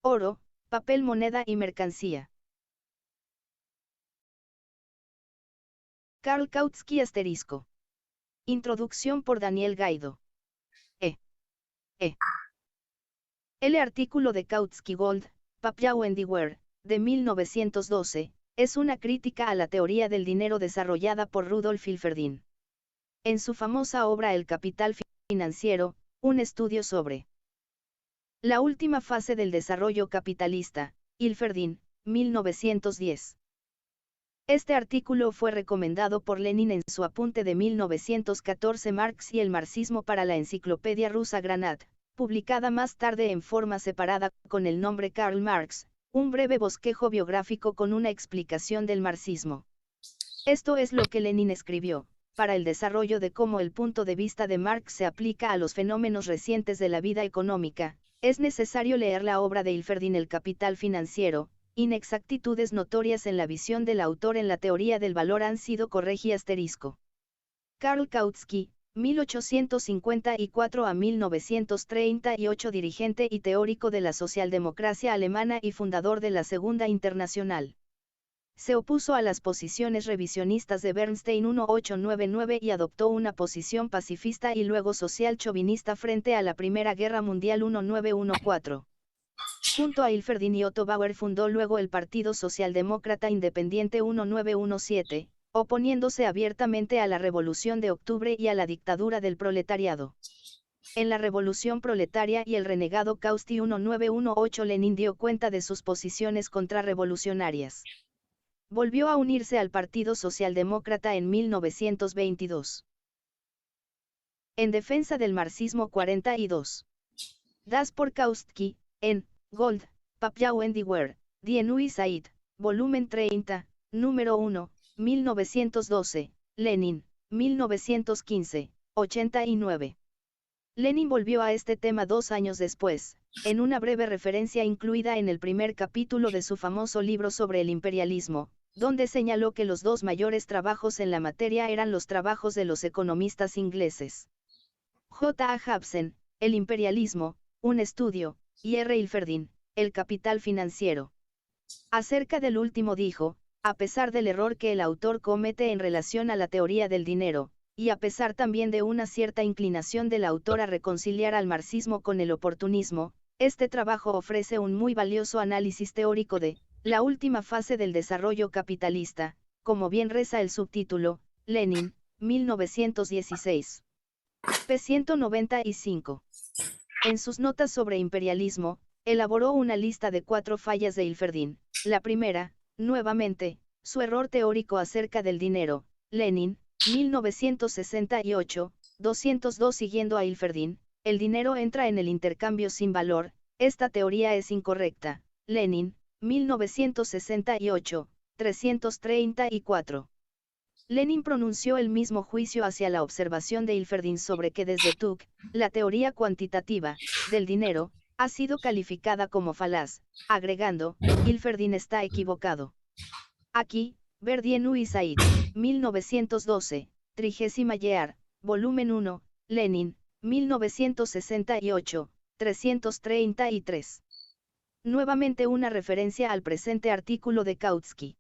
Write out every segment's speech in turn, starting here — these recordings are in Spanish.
oro, papel moneda y mercancía. Karl Kautsky ***. Introducción por Daniel Gaido. El artículo de Kautsky Gold, Papier and the Ware, de 1912, es una crítica a la teoría del dinero desarrollada por Rudolf Hilferdin. En su famosa obra El capital financiero, un estudio sobre la última fase del desarrollo capitalista, Hilferdin, 1910. Este artículo fue recomendado por Lenin en su apunte de 1914 Marx y el marxismo para la enciclopedia rusa Granat, publicada más tarde en forma separada con el nombre Karl Marx, un breve bosquejo biográfico con una explicación del marxismo. Esto es lo que Lenin escribió, para el desarrollo de cómo el punto de vista de Marx se aplica a los fenómenos recientes de la vida económica. Es necesario leer la obra de Hilferdin El capital financiero. Inexactitudes notorias en la visión del autor en la teoría del valor han sido corregi asterisco. Karl Kautsky, 1854 a 1938, dirigente y teórico de la socialdemocracia alemana y fundador de la Segunda Internacional. Se opuso a las posiciones revisionistas de Bernstein 1899 y adoptó una posición pacifista y luego social chauvinista frente a la Primera Guerra Mundial 1914. Junto a Hilferdin y Otto Bauer fundó luego el Partido Socialdemócrata Independiente 1917, oponiéndose abiertamente a la Revolución de Octubre y a la dictadura del proletariado. En la Revolución Proletaria y el renegado Kautsky 1918 Lenin dio cuenta de sus posiciones contrarrevolucionarias. Volvió a unirse al Partido Socialdemócrata en 1922. En defensa del marxismo 42. Das por Kautsky, en Gold, Papier and the Ware, Die Neue Zeit, volumen 30, número 1, 1912, Lenin, 1915, 89. Lenin volvió a este tema 2 años después, en una breve referencia incluida en el primer capítulo de su famoso libro sobre el imperialismo, donde señaló que los 2 mayores trabajos en la materia eran los trabajos de los economistas ingleses. J. A. Hobson, El imperialismo, un estudio, y R. Hilferdin, El capital financiero. Acerca del último dijo, a pesar del error que el autor comete en relación a la teoría del dinero, y a pesar también de una cierta inclinación del autor a reconciliar al marxismo con el oportunismo, este trabajo ofrece un muy valioso análisis teórico de la última fase del desarrollo capitalista, como bien reza el subtítulo, Lenin, 1916. p. 195. En sus notas sobre imperialismo, elaboró una lista de 4 fallas de Hilferdin. La primera, nuevamente, su error teórico acerca del dinero. Lenin, 1968, 202. Siguiendo a Hilferdin, el dinero entra en el intercambio sin valor, esta teoría es incorrecta. Lenin, 1968, 334. Lenin pronunció el mismo juicio hacia la observación de Hilferdin sobre que desde Tuck, la teoría cuantitativa, del dinero, ha sido calificada como falaz, agregando, Hilferdin está equivocado. Aquí, ver Die Neue Zeit, 1912, 30 year, volumen 1, Lenin, 1968, 333. Nuevamente una referencia al presente artículo de Kautsky.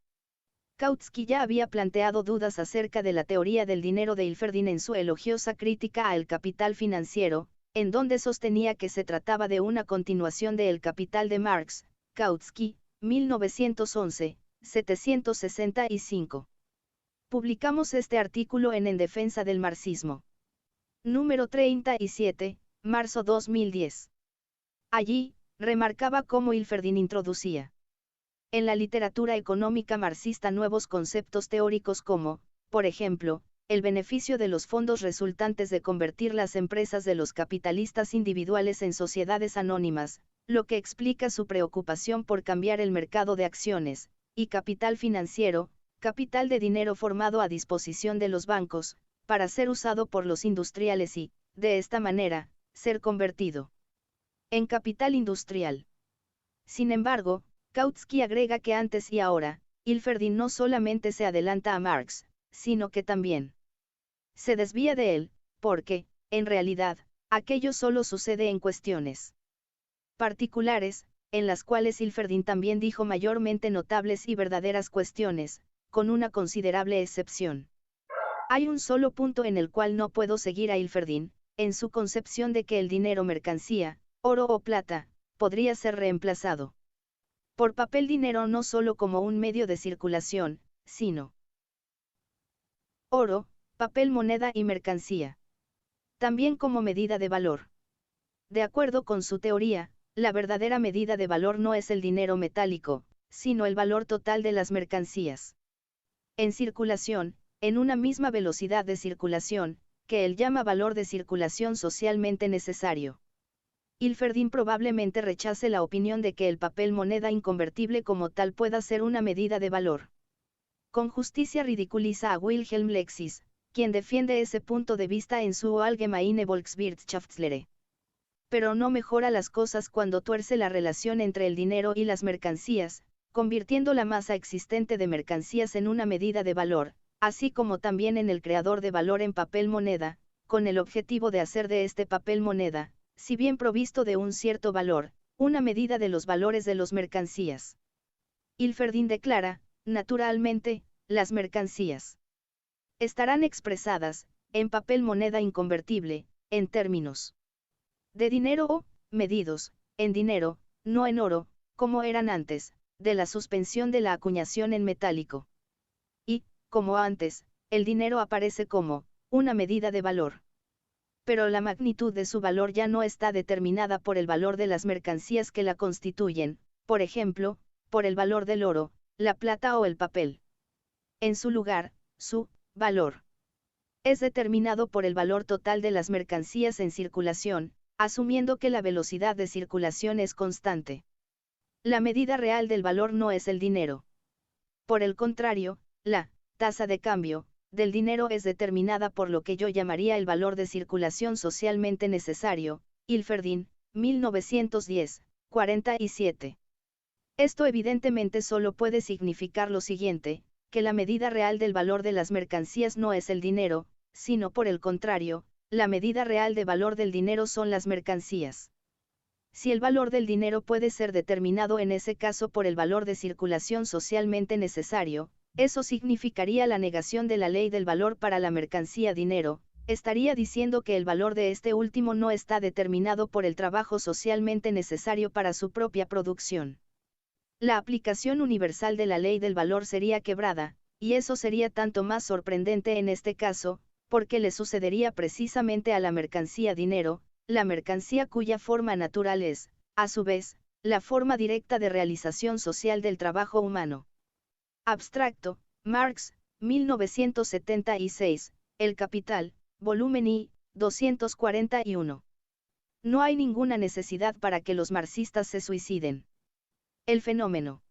Kautsky ya había planteado dudas acerca de la teoría del dinero de Hilferdin en su elogiosa crítica a El capital financiero, en donde sostenía que se trataba de una continuación de El capital de Marx. Kautsky, 1911, 765. Publicamos este artículo en Defensa del Marxismo. Número 37, marzo 2010. Allí, remarcaba cómo Hilferdin introducía en la literatura económica marxista nuevos conceptos teóricos como, por ejemplo, el beneficio de los fondos resultantes de convertir las empresas de los capitalistas individuales en sociedades anónimas, lo que explica su preocupación por cambiar el mercado de acciones, y capital financiero, capital de dinero formado a disposición de los bancos, para ser usado por los industriales y, de esta manera, ser convertido en capital industrial. Sin embargo, Kautsky agrega que antes y ahora, Hilferdin no solamente se adelanta a Marx, sino que también se desvía de él, porque, en realidad, aquello solo sucede en cuestiones particulares, en las cuales Hilferdin también dijo mayormente notables y verdaderas cuestiones, con una considerable excepción. Hay un solo punto en el cual no puedo seguir a Hilferdin, en su concepción de que el dinero mercancía, oro o plata, podría ser reemplazado por papel dinero no solo como un medio de circulación, sino oro, papel moneda y mercancía. También como medida de valor. De acuerdo con su teoría, la verdadera medida de valor no es el dinero metálico, sino el valor total de las mercancías en circulación, en una misma velocidad de circulación, que él llama valor de circulación socialmente necesario. Hilferdin probablemente rechace la opinión de que el papel moneda inconvertible como tal pueda ser una medida de valor. Con justicia ridiculiza a Wilhelm Lexis, quien defiende ese punto de vista en su Allgemeine Volkswirtschaftslehre. Pero no mejora las cosas cuando tuerce la relación entre el dinero y las mercancías, convirtiendo la masa existente de mercancías en una medida de valor, así como también en el creador de valor en papel moneda, con el objetivo de hacer de este papel moneda, si bien provisto de un cierto valor, una medida de los valores de las mercancías. Hilferdin declara, naturalmente, las mercancías estarán expresadas, en papel moneda inconvertible, en términos de dinero o, medidos, en dinero, no en oro, como eran antes, de la suspensión de la acuñación en metálico. Y, como antes, el dinero aparece como, una medida de valor. Pero la magnitud de su valor ya no está determinada por el valor de las mercancías que la constituyen, por ejemplo, por el valor del oro, la plata o el papel. En su lugar, su valor es determinado por el valor total de las mercancías en circulación, asumiendo que la velocidad de circulación es constante. La medida real del valor no es el dinero. Por el contrario, la tasa de cambio del dinero es determinada por lo que yo llamaría el valor de circulación socialmente necesario, Hilferdin, 1910, 47. Esto evidentemente solo puede significar lo siguiente, que la medida real del valor de las mercancías no es el dinero, sino por el contrario, la medida real de valor del dinero son las mercancías. Si el valor del dinero puede ser determinado en ese caso por el valor de circulación socialmente necesario, eso significaría la negación de la ley del valor para la mercancía dinero, estaría diciendo que el valor de este último no está determinado por el trabajo socialmente necesario para su propia producción. La aplicación universal de la ley del valor sería quebrada, y eso sería tanto más sorprendente en este caso, porque le sucedería precisamente a la mercancía dinero, la mercancía cuya forma natural es, a su vez, la forma directa de realización social del trabajo humano. Abstracto, Marx, 1976, El Capital, volumen I, 241. No hay ninguna necesidad para que los marxistas se suiciden. El fenómeno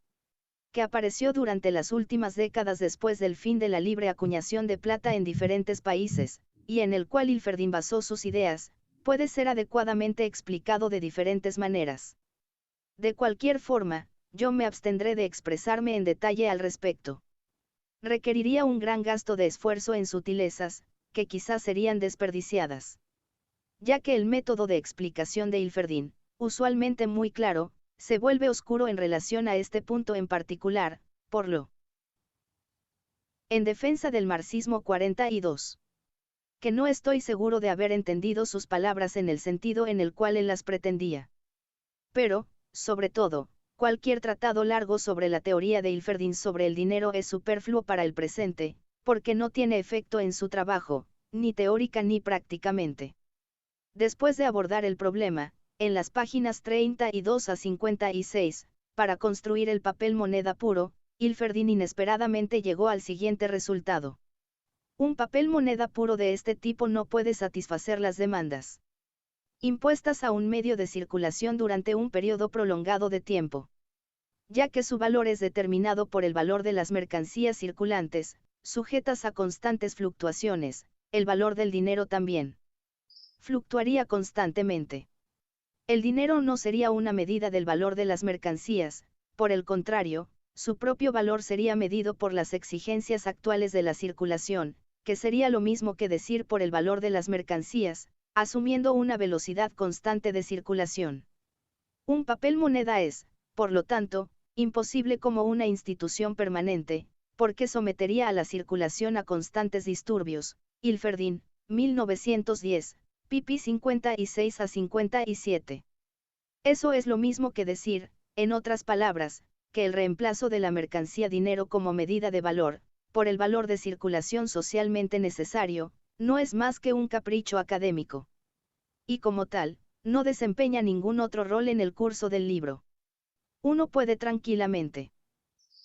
que apareció durante las últimas décadas después del fin de la libre acuñación de plata en diferentes países, y en el cual Hilferdin basó sus ideas, puede ser adecuadamente explicado de diferentes maneras. De cualquier forma, yo me abstendré de expresarme en detalle al respecto. Requeriría un gran gasto de esfuerzo en sutilezas, que quizás serían desperdiciadas. Ya que el método de explicación de Hilferdin, usualmente muy claro, se vuelve oscuro en relación a este punto en particular, por lo en defensa del marxismo 42. Que no estoy seguro de haber entendido sus palabras en el sentido en el cual él las pretendía. Pero, sobre todo, cualquier tratado largo sobre la teoría de Hilferdin sobre el dinero es superfluo para el presente, porque no tiene efecto en su trabajo, ni teórica ni prácticamente. Después de abordar el problema, en las páginas 32 a 56, para construir el papel moneda puro, Hilferdin inesperadamente llegó al siguiente resultado. Un papel moneda puro de este tipo no puede satisfacer las demandas impuestas a un medio de circulación durante un periodo prolongado de tiempo. Ya que su valor es determinado por el valor de las mercancías circulantes, sujetas a constantes fluctuaciones, el valor del dinero también fluctuaría constantemente. El dinero no sería una medida del valor de las mercancías, por el contrario, su propio valor sería medido por las exigencias actuales de la circulación, que sería lo mismo que decir por el valor de las mercancías, asumiendo una velocidad constante de circulación. Un papel moneda es, por lo tanto, imposible como una institución permanente, porque sometería a la circulación a constantes disturbios. Ilferdin, 1910, pp 56 a 57. Eso es lo mismo que decir, en otras palabras, que el reemplazo de la mercancía dinero como medida de valor, por el valor de circulación socialmente necesario, no es más que un capricho académico. Y como tal, no desempeña ningún otro rol en el curso del libro. Uno puede tranquilamente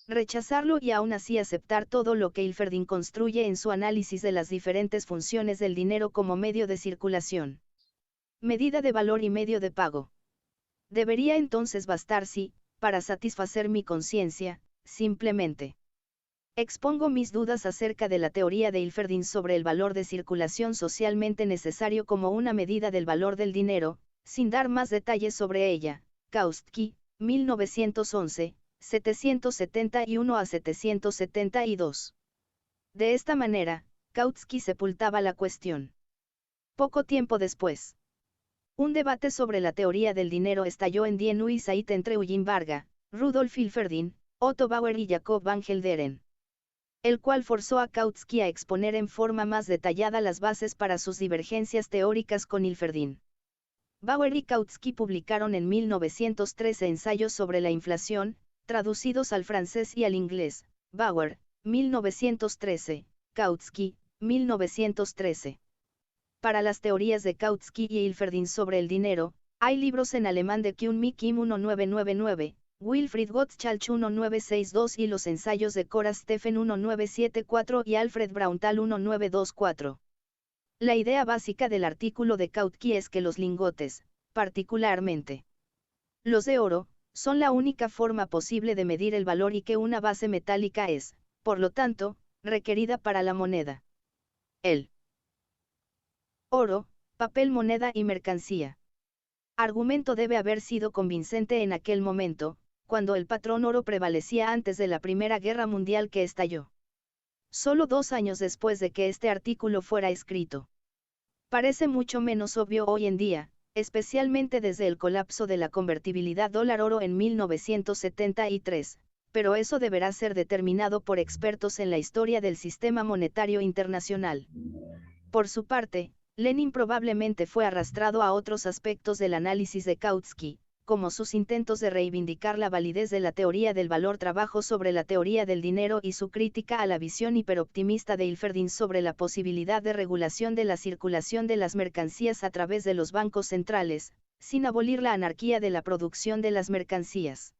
rechazarlo y aún así aceptar todo lo que Ilferdin construye en su análisis de las diferentes funciones del dinero como medio de circulación, medida de valor y medio de pago. Debería entonces bastar si, para satisfacer mi conciencia, simplemente expongo mis dudas acerca de la teoría de Ilferdin sobre el valor de circulación socialmente necesario como una medida del valor del dinero, sin dar más detalles sobre ella. Kautsky, 1911, 771 a 772. De esta manera, Kautsky sepultaba la cuestión. Poco tiempo después, un debate sobre la teoría del dinero estalló en Die Neue Zeit entre Eugen Varga, Rudolf Ilferdin, Otto Bauer y Jacob van Gelderen, el cual forzó a Kautsky a exponer en forma más detallada las bases para sus divergencias teóricas con Ilferdin. Bauer y Kautsky publicaron en 1913 ensayos sobre la inflación, traducidos al francés y al inglés. Bauer, 1913, Kautsky, 1913. Para las teorías de Kautsky y Ilferdin sobre el dinero, hay libros en alemán de Kuhn Mi Kim 1999, Wilfried Gottschalk 1962 y los ensayos de Cora Steffen 1974 y Alfred Braunthal 1924. La idea básica del artículo de Kautsky es que los lingotes, particularmente los de oro, son la única forma posible de medir el valor y que una base metálica es, por lo tanto, requerida para la moneda. El oro, papel moneda y mercancía. Argumento debe haber sido convincente en aquel momento, cuando el patrón oro prevalecía antes de la Primera Guerra Mundial que estalló. Solo 2 años después de que este artículo fuera escrito. Parece mucho menos obvio hoy en día, especialmente desde el colapso de la convertibilidad dólar-oro en 1973, pero eso deberá ser determinado por expertos en la historia del sistema monetario internacional. Por su parte, Lenin probablemente fue arrastrado a otros aspectos del análisis de Kautsky, como sus intentos de reivindicar la validez de la teoría del valor-trabajo sobre la teoría del dinero y su crítica a la visión hiperoptimista de Ilferdin sobre la posibilidad de regulación de la circulación de las mercancías a través de los bancos centrales, sin abolir la anarquía de la producción de las mercancías.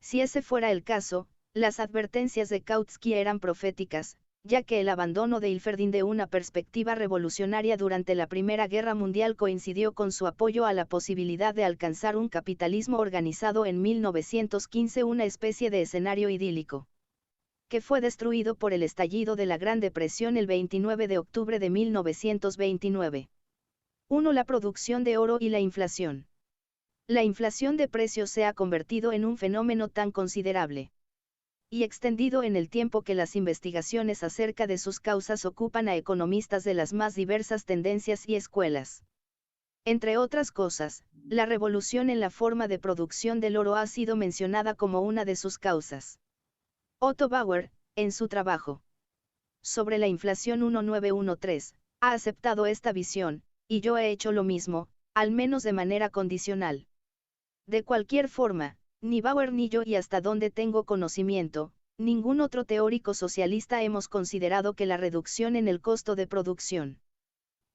Si ese fuera el caso, las advertencias de Kautsky eran proféticas, ya que el abandono de Ilferdin de una perspectiva revolucionaria durante la Primera Guerra Mundial coincidió con su apoyo a la posibilidad de alcanzar un capitalismo organizado en 1915, una especie de escenario idílico, que fue destruido por el estallido de la Gran Depresión el 29 de octubre de 1929. 1. La producción de oro y la inflación. La inflación de precios se ha convertido en un fenómeno tan considerable y extendido en el tiempo que las investigaciones acerca de sus causas ocupan a economistas de las más diversas tendencias y escuelas. Entre otras cosas, la revolución en la forma de producción del oro ha sido mencionada como una de sus causas. Otto Bauer, en su trabajo sobre la inflación 1913, ha aceptado esta visión, y yo he hecho lo mismo, al menos de manera condicional. De cualquier forma, ni Bauer ni yo, y hasta donde tengo conocimiento, ningún otro teórico socialista hemos considerado que la reducción en el costo de producción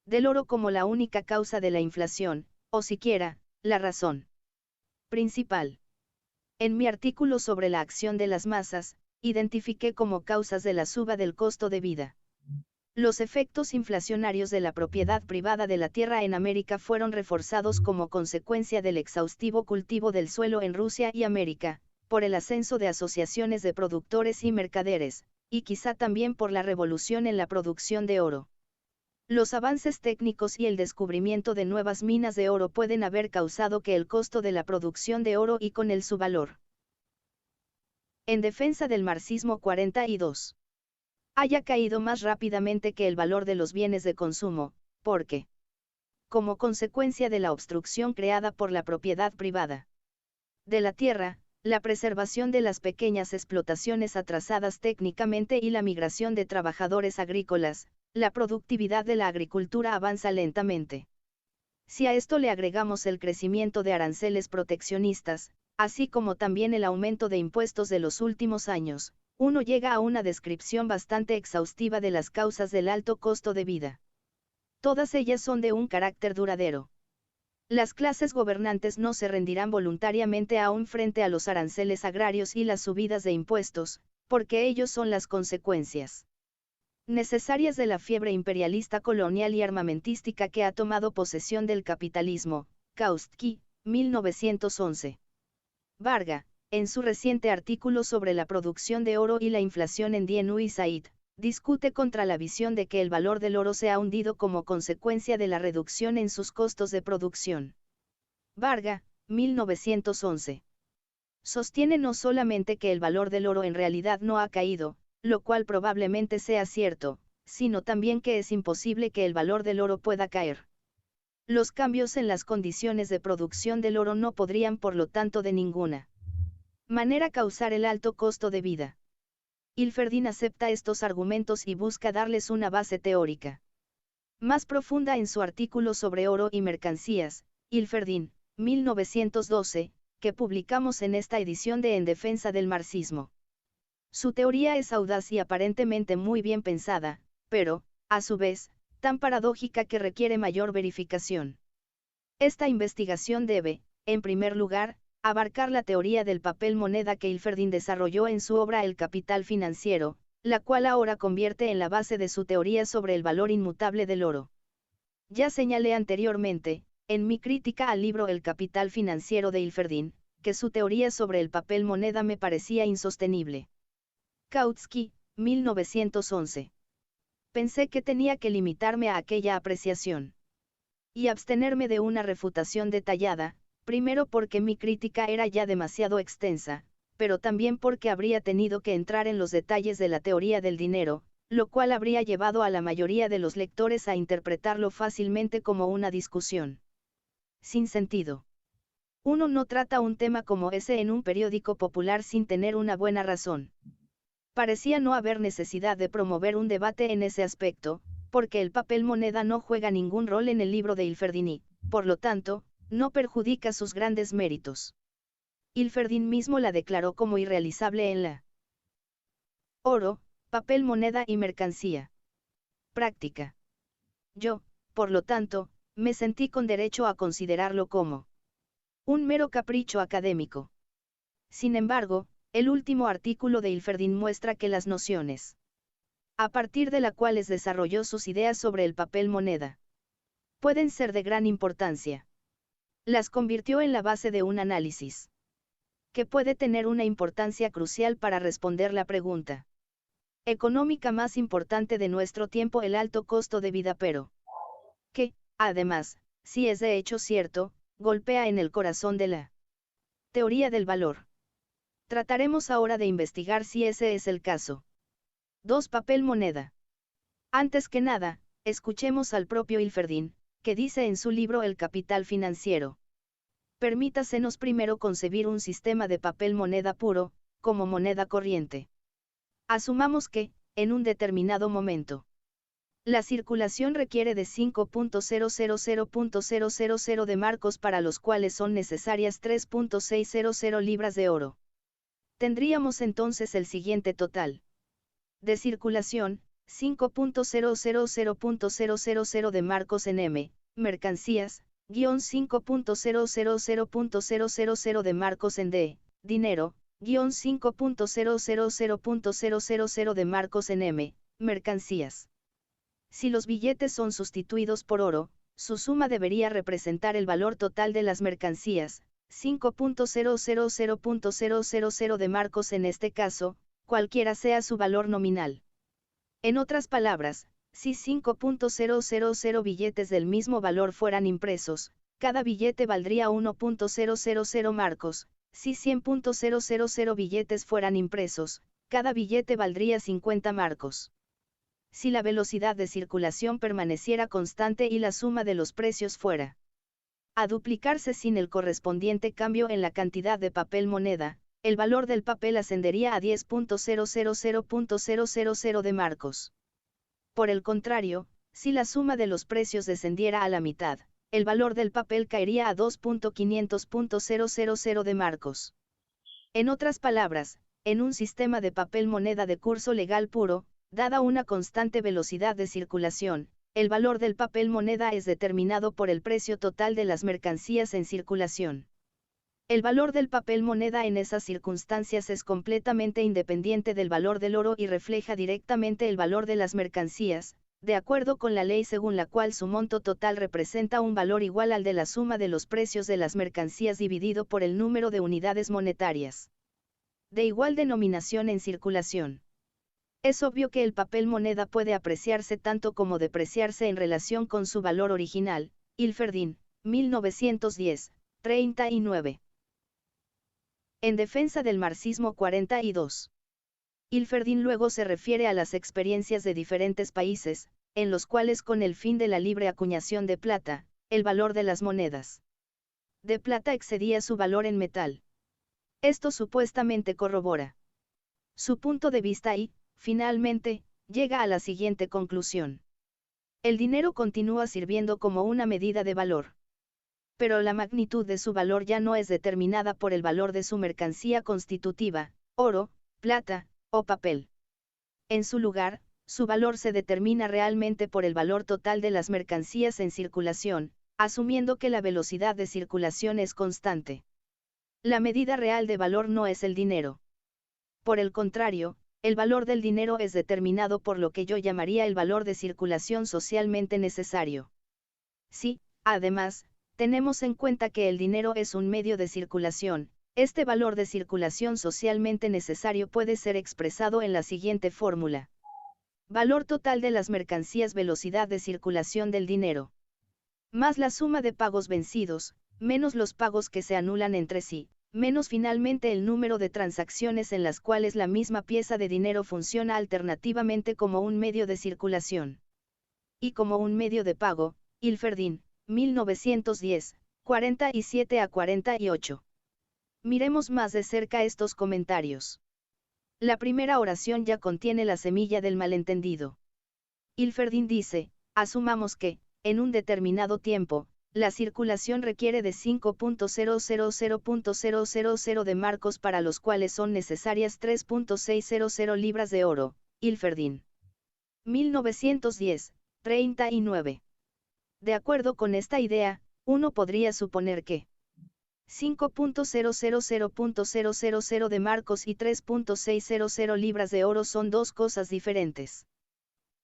del oro como la única causa de la inflación, o siquiera, la razón principal. En mi artículo sobre la acción de las masas, identifiqué como causas de la suba del costo de vida los efectos inflacionarios de la propiedad privada de la tierra en América fueron reforzados como consecuencia del exhaustivo cultivo del suelo en Rusia y América, por el ascenso de asociaciones de productores y mercaderes, y quizá también por la revolución en la producción de oro. Los avances técnicos y el descubrimiento de nuevas minas de oro pueden haber causado que el costo de la producción de oro y con él su valor. En defensa del marxismo 42. Haya caído más rápidamente que el valor de los bienes de consumo, porque, como consecuencia de la obstrucción creada por la propiedad privada de la tierra, la preservación de las pequeñas explotaciones atrasadas técnicamente y la migración de trabajadores agrícolas, la productividad de la agricultura avanza lentamente. Si a esto le agregamos el crecimiento de aranceles proteccionistas, así como también el aumento de impuestos de los últimos años, uno llega a una descripción bastante exhaustiva de las causas del alto costo de vida. Todas ellas son de un carácter duradero. Las clases gobernantes no se rendirán voluntariamente aún frente a los aranceles agrarios y las subidas de impuestos, porque ellos son las consecuencias necesarias de la fiebre imperialista colonial y armamentística que ha tomado posesión del capitalismo. Kautsky, 1911. Varga, en su reciente artículo sobre la producción de oro y la inflación en Die Neue Zeit, discute contra la visión de que el valor del oro se ha hundido como consecuencia de la reducción en sus costos de producción. Varga, 1911. Sostiene no solamente que el valor del oro en realidad no ha caído, lo cual probablemente sea cierto, sino también que es imposible que el valor del oro pueda caer. Los cambios en las condiciones de producción del oro no podrían por lo tanto de ninguna manera causar el alto costo de vida. Hilferdin acepta estos argumentos y busca darles una base teórica más profunda en su artículo sobre oro y mercancías, Hilferdin, 1912, que publicamos en esta edición de En defensa del marxismo. Su teoría es audaz y aparentemente muy bien pensada, pero, a su vez, tan paradójica que requiere mayor verificación. Esta investigación debe, en primer lugar, abarcar la teoría del papel moneda que Hilferdin desarrolló en su obra El capital financiero, la cual ahora convierte en la base de su teoría sobre el valor inmutable del oro. Ya señalé anteriormente, en mi crítica al libro El capital financiero de Hilferdin, que su teoría sobre el papel moneda me parecía insostenible. Kautsky, 1911. Pensé que tenía que limitarme a aquella apreciación y abstenerme de una refutación detallada, primero porque mi crítica era ya demasiado extensa, pero también porque habría tenido que entrar en los detalles de la teoría del dinero, lo cual habría llevado a la mayoría de los lectores a interpretarlo fácilmente como una discusión sin sentido. Uno no trata un tema como ese en un periódico popular sin tener una buena razón. Parecía no haber necesidad de promover un debate en ese aspecto, porque el papel moneda no juega ningún rol en el libro de Hilferdin y, por lo tanto, no perjudica sus grandes méritos. Hilferdin mismo la declaró como irrealizable en la Oro, papel moneda y mercancía práctica. Yo, por lo tanto, me sentí con derecho a considerarlo como un mero capricho académico. Sin embargo, el último artículo de Hilferdin muestra que las nociones a partir de las cuales desarrolló sus ideas sobre el papel moneda pueden ser de gran importancia. Las convirtió en la base de un análisis que puede tener una importancia crucial para responder la pregunta económica más importante de nuestro tiempo, el alto costo de vida, pero que, además, si es de hecho cierto, golpea en el corazón de la teoría del valor. Trataremos ahora de investigar si ese es el caso. 2. Papel moneda. Antes que nada, escuchemos al propio Hilferdin, que dice en su libro El capital financiero. Permítasenos primero concebir un sistema de papel moneda puro, como moneda corriente. Asumamos que, en un determinado momento, la circulación requiere de 5.000.000 de marcos para los cuales son necesarias 3.600 libras de oro. Tendríamos entonces el siguiente total de circulación, 5.000.000 de marcos en M, mercancías, 5.000.000 de marcos en D, dinero, 5.000.000 de marcos en M, mercancías. Si los billetes son sustituidos por oro, su suma debería representar el valor total de las mercancías, 5.000.000 de marcos en este caso, cualquiera sea su valor nominal. En otras palabras, si 5.000 billetes del mismo valor fueran impresos, cada billete valdría 1.000 marcos. Si 100.000 billetes fueran impresos, cada billete valdría 50 marcos. Si la velocidad de circulación permaneciera constante y la suma de los precios fuera a duplicarse sin el correspondiente cambio en la cantidad de papel moneda, el valor del papel ascendería a 10.000.000 de marcos. Por el contrario, si la suma de los precios descendiera a la mitad, el valor del papel caería a 2.500.000 de marcos. En otras palabras, en un sistema de papel moneda de curso legal puro, dada una constante velocidad de circulación, el valor del papel moneda es determinado por el precio total de las mercancías en circulación. El valor del papel moneda en esas circunstancias es completamente independiente del valor del oro y refleja directamente el valor de las mercancías, de acuerdo con la ley según la cual su monto total representa un valor igual al de la suma de los precios de las mercancías dividido por el número de unidades monetarias de igual denominación en circulación. Es obvio que el papel moneda puede apreciarse tanto como depreciarse en relación con su valor original. Ilferdin, 1910, 39. En defensa del marxismo 42. Ilferdin luego se refiere a las experiencias de diferentes países, en los cuales con el fin de la libre acuñación de plata, el valor de las monedas de plata excedía su valor en metal. Esto supuestamente corrobora su punto de vista y, finalmente, llega a la siguiente conclusión. El dinero continúa sirviendo como una medida de valor. Pero la magnitud de su valor ya no es determinada por el valor de su mercancía constitutiva, oro, plata, o papel. En su lugar, su valor se determina realmente por el valor total de las mercancías en circulación, asumiendo que la velocidad de circulación es constante. La medida real de valor no es el dinero. Por el contrario, el valor del dinero es determinado por lo que yo llamaría el valor de circulación socialmente necesario. Si, además, tenemos en cuenta que el dinero es un medio de circulación, este valor de circulación socialmente necesario puede ser expresado en la siguiente fórmula. Valor total de las mercancías, velocidad de circulación del dinero, más la suma de pagos vencidos, menos los pagos que se anulan entre sí, menos finalmente el número de transacciones en las cuales la misma pieza de dinero funciona alternativamente como un medio de circulación y como un medio de pago. Ilferdin, 1910, 47 a 48. Miremos más de cerca estos comentarios. La primera oración ya contiene la semilla del malentendido. Ilferdin dice, asumamos que, en un determinado tiempo, la circulación requiere de 5.000.000 de marcos para los cuales son necesarias 3.600 libras de oro. Ilferdin. 1910, 39. De acuerdo con esta idea, uno podría suponer que 5.000.000 de marcos y 3.600 libras de oro son dos cosas diferentes.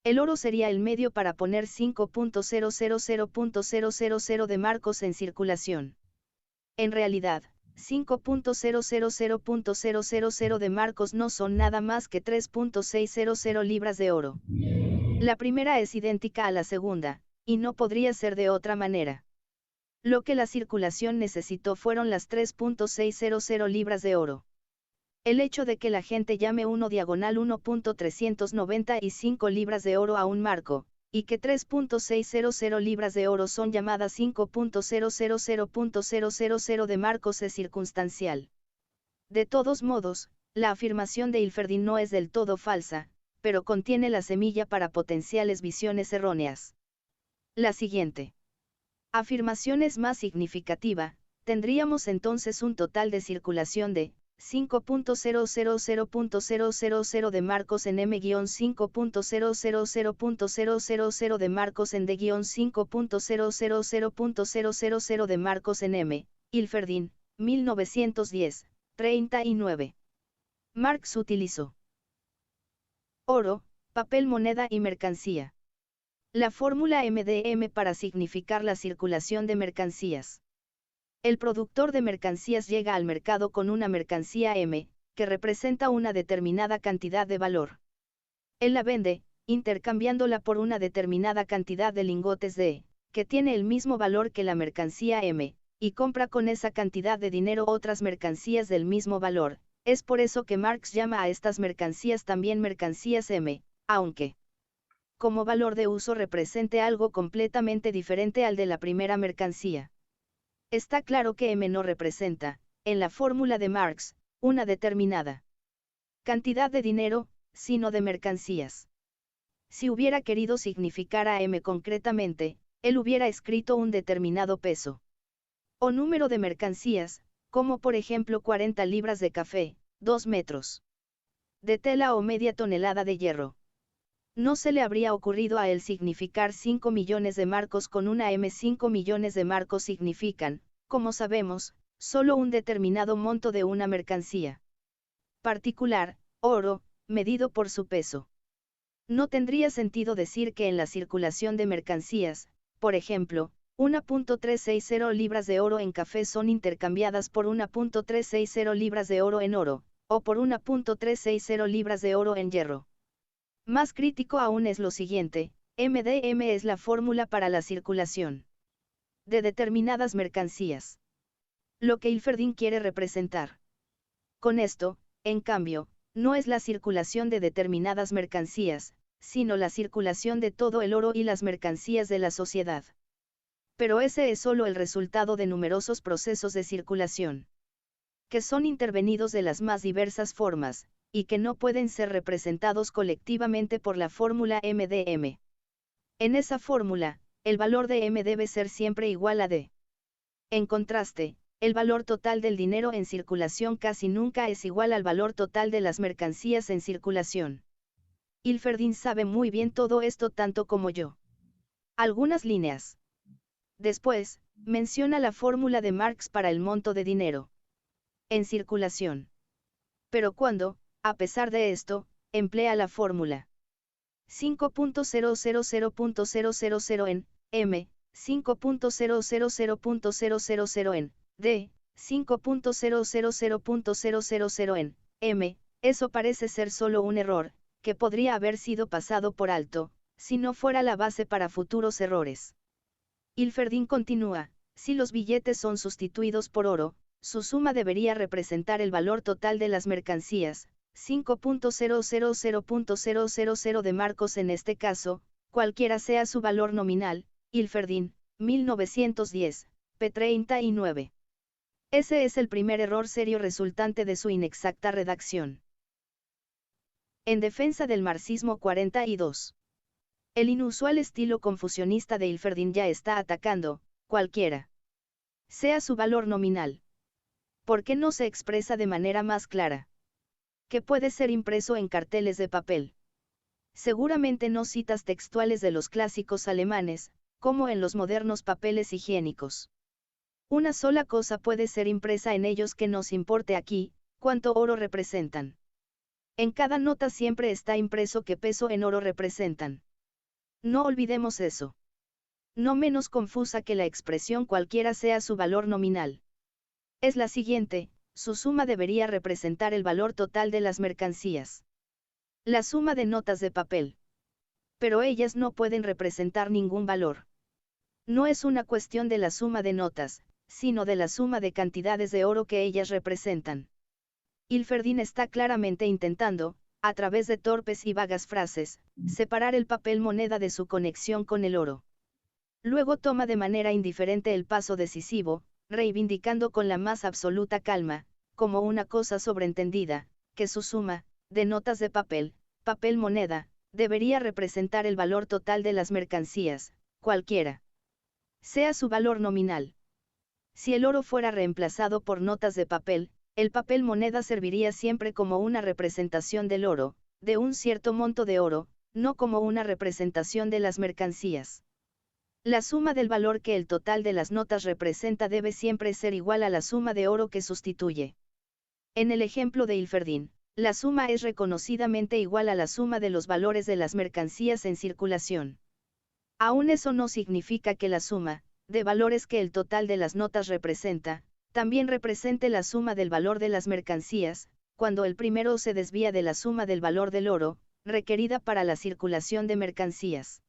El oro sería el medio para poner 5.000.000 de marcos en circulación. En realidad, 5.000.000 de marcos no son nada más que 3.600 libras de oro. La primera es idéntica a la segunda, y no podría ser de otra manera. Lo que la circulación necesitó fueron las 3.600 libras de oro. El hecho de que la gente llame 1/1.395 libras de oro a un marco, y que 3.600 libras de oro son llamadas 5.000.000 de marcos es circunstancial. De todos modos, la afirmación de Ilferdin no es del todo falsa, pero contiene la semilla para potenciales visiones erróneas. La siguiente afirmación es más significativa. Tendríamos entonces un total de circulación de 5.000.000 de marcos en M-5.000.000 de marcos en D-5.000.000 de marcos en M. Ilferdin, 1910, 39. Marx utilizó oro, papel moneda y mercancía. La fórmula MDM para significar la circulación de mercancías. El productor de mercancías llega al mercado con una mercancía M, que representa una determinada cantidad de valor. Él la vende, intercambiándola por una determinada cantidad de lingotes de E, que tiene el mismo valor que la mercancía M, y compra con esa cantidad de dinero otras mercancías del mismo valor. Es por eso que Marx llama a estas mercancías también mercancías M, aunque como valor de uso represente algo completamente diferente al de la primera mercancía. Está claro que M no representa, en la fórmula de Marx, una determinada cantidad de dinero, sino de mercancías. Si hubiera querido significar a M concretamente, él hubiera escrito un determinado peso o número de mercancías, como por ejemplo 40 libras de café, 2 metros de tela o media tonelada de hierro. No se le habría ocurrido a él significar 5 millones de marcos con una M. 5 millones de marcos significan, como sabemos, solo un determinado monto de una mercancía particular, oro, medido por su peso. No tendría sentido decir que en la circulación de mercancías, por ejemplo, 1.360 libras de oro en café son intercambiadas por 1.360 libras de oro en oro, o por 1.360 libras de oro en hierro. Más crítico aún es lo siguiente, MDM es la fórmula para la circulación de determinadas mercancías. Lo que Ilferdin quiere representar con esto, en cambio, no es la circulación de determinadas mercancías, sino la circulación de todo el oro y las mercancías de la sociedad. Pero ese es solo el resultado de numerosos procesos de circulación, que son intervenidos de las más diversas formas, y que no pueden ser representados colectivamente por la fórmula M de M. En esa fórmula, el valor de M debe ser siempre igual a D. En contraste, el valor total del dinero en circulación casi nunca es igual al valor total de las mercancías en circulación. Ilferdin sabe muy bien todo esto tanto como yo. Algunas líneas. Después, menciona la fórmula de Marx para el monto de dinero en circulación. Pero cuando, a pesar de esto, emplea la fórmula 5.000.000 en M, 5.000.000 en D, 5.000.000 en M, eso parece ser solo un error, que podría haber sido pasado por alto, si no fuera la base para futuros errores. Ilferdin continúa, si los billetes son sustituidos por oro, su suma debería representar el valor total de las mercancías, 5.000.000 de marcos en este caso, cualquiera sea su valor nominal, Ilferdin, 1910, p. 39. Ese es el primer error serio resultante de su inexacta redacción. En defensa del marxismo 42. El inusual estilo confucionista de Ilferdin ya está atacando, cualquiera sea su valor nominal. ¿Por qué no se expresa de manera más clara? Que puede ser impreso en carteles de papel. Seguramente no citas textuales de los clásicos alemanes, como en los modernos papeles higiénicos. Una sola cosa puede ser impresa en ellos que nos importe aquí, cuánto oro representan. En cada nota siempre está impreso qué peso en oro representan. No olvidemos eso. No menos confusa que la expresión cualquiera sea su valor nominal. Es la siguiente, su suma debería representar el valor total de las mercancías. La suma de notas de papel. Pero ellas no pueden representar ningún valor. No es una cuestión de la suma de notas, sino de la suma de cantidades de oro que ellas representan. Ilferdin está claramente intentando, a través de torpes y vagas frases, separar el papel moneda de su conexión con el oro. Luego toma de manera indiferente el paso decisivo, reivindicando con la más absoluta calma, como una cosa sobreentendida, que su suma, de notas de papel moneda, debería representar el valor total de las mercancías, cualquiera sea su valor nominal. Si el oro fuera reemplazado por notas de papel, el papel moneda serviría siempre como una representación del oro, de un cierto monto de oro, no como una representación de las mercancías. La suma del valor que el total de las notas representa debe siempre ser igual a la suma de oro que sustituye. En el ejemplo de Ilferdin, la suma es reconocidamente igual a la suma de los valores de las mercancías en circulación. Aún eso no significa que la suma, de valores que el total de las notas representa, también represente la suma del valor de las mercancías, cuando el primero se desvía de la suma del valor del oro, requerida para la circulación de mercancías.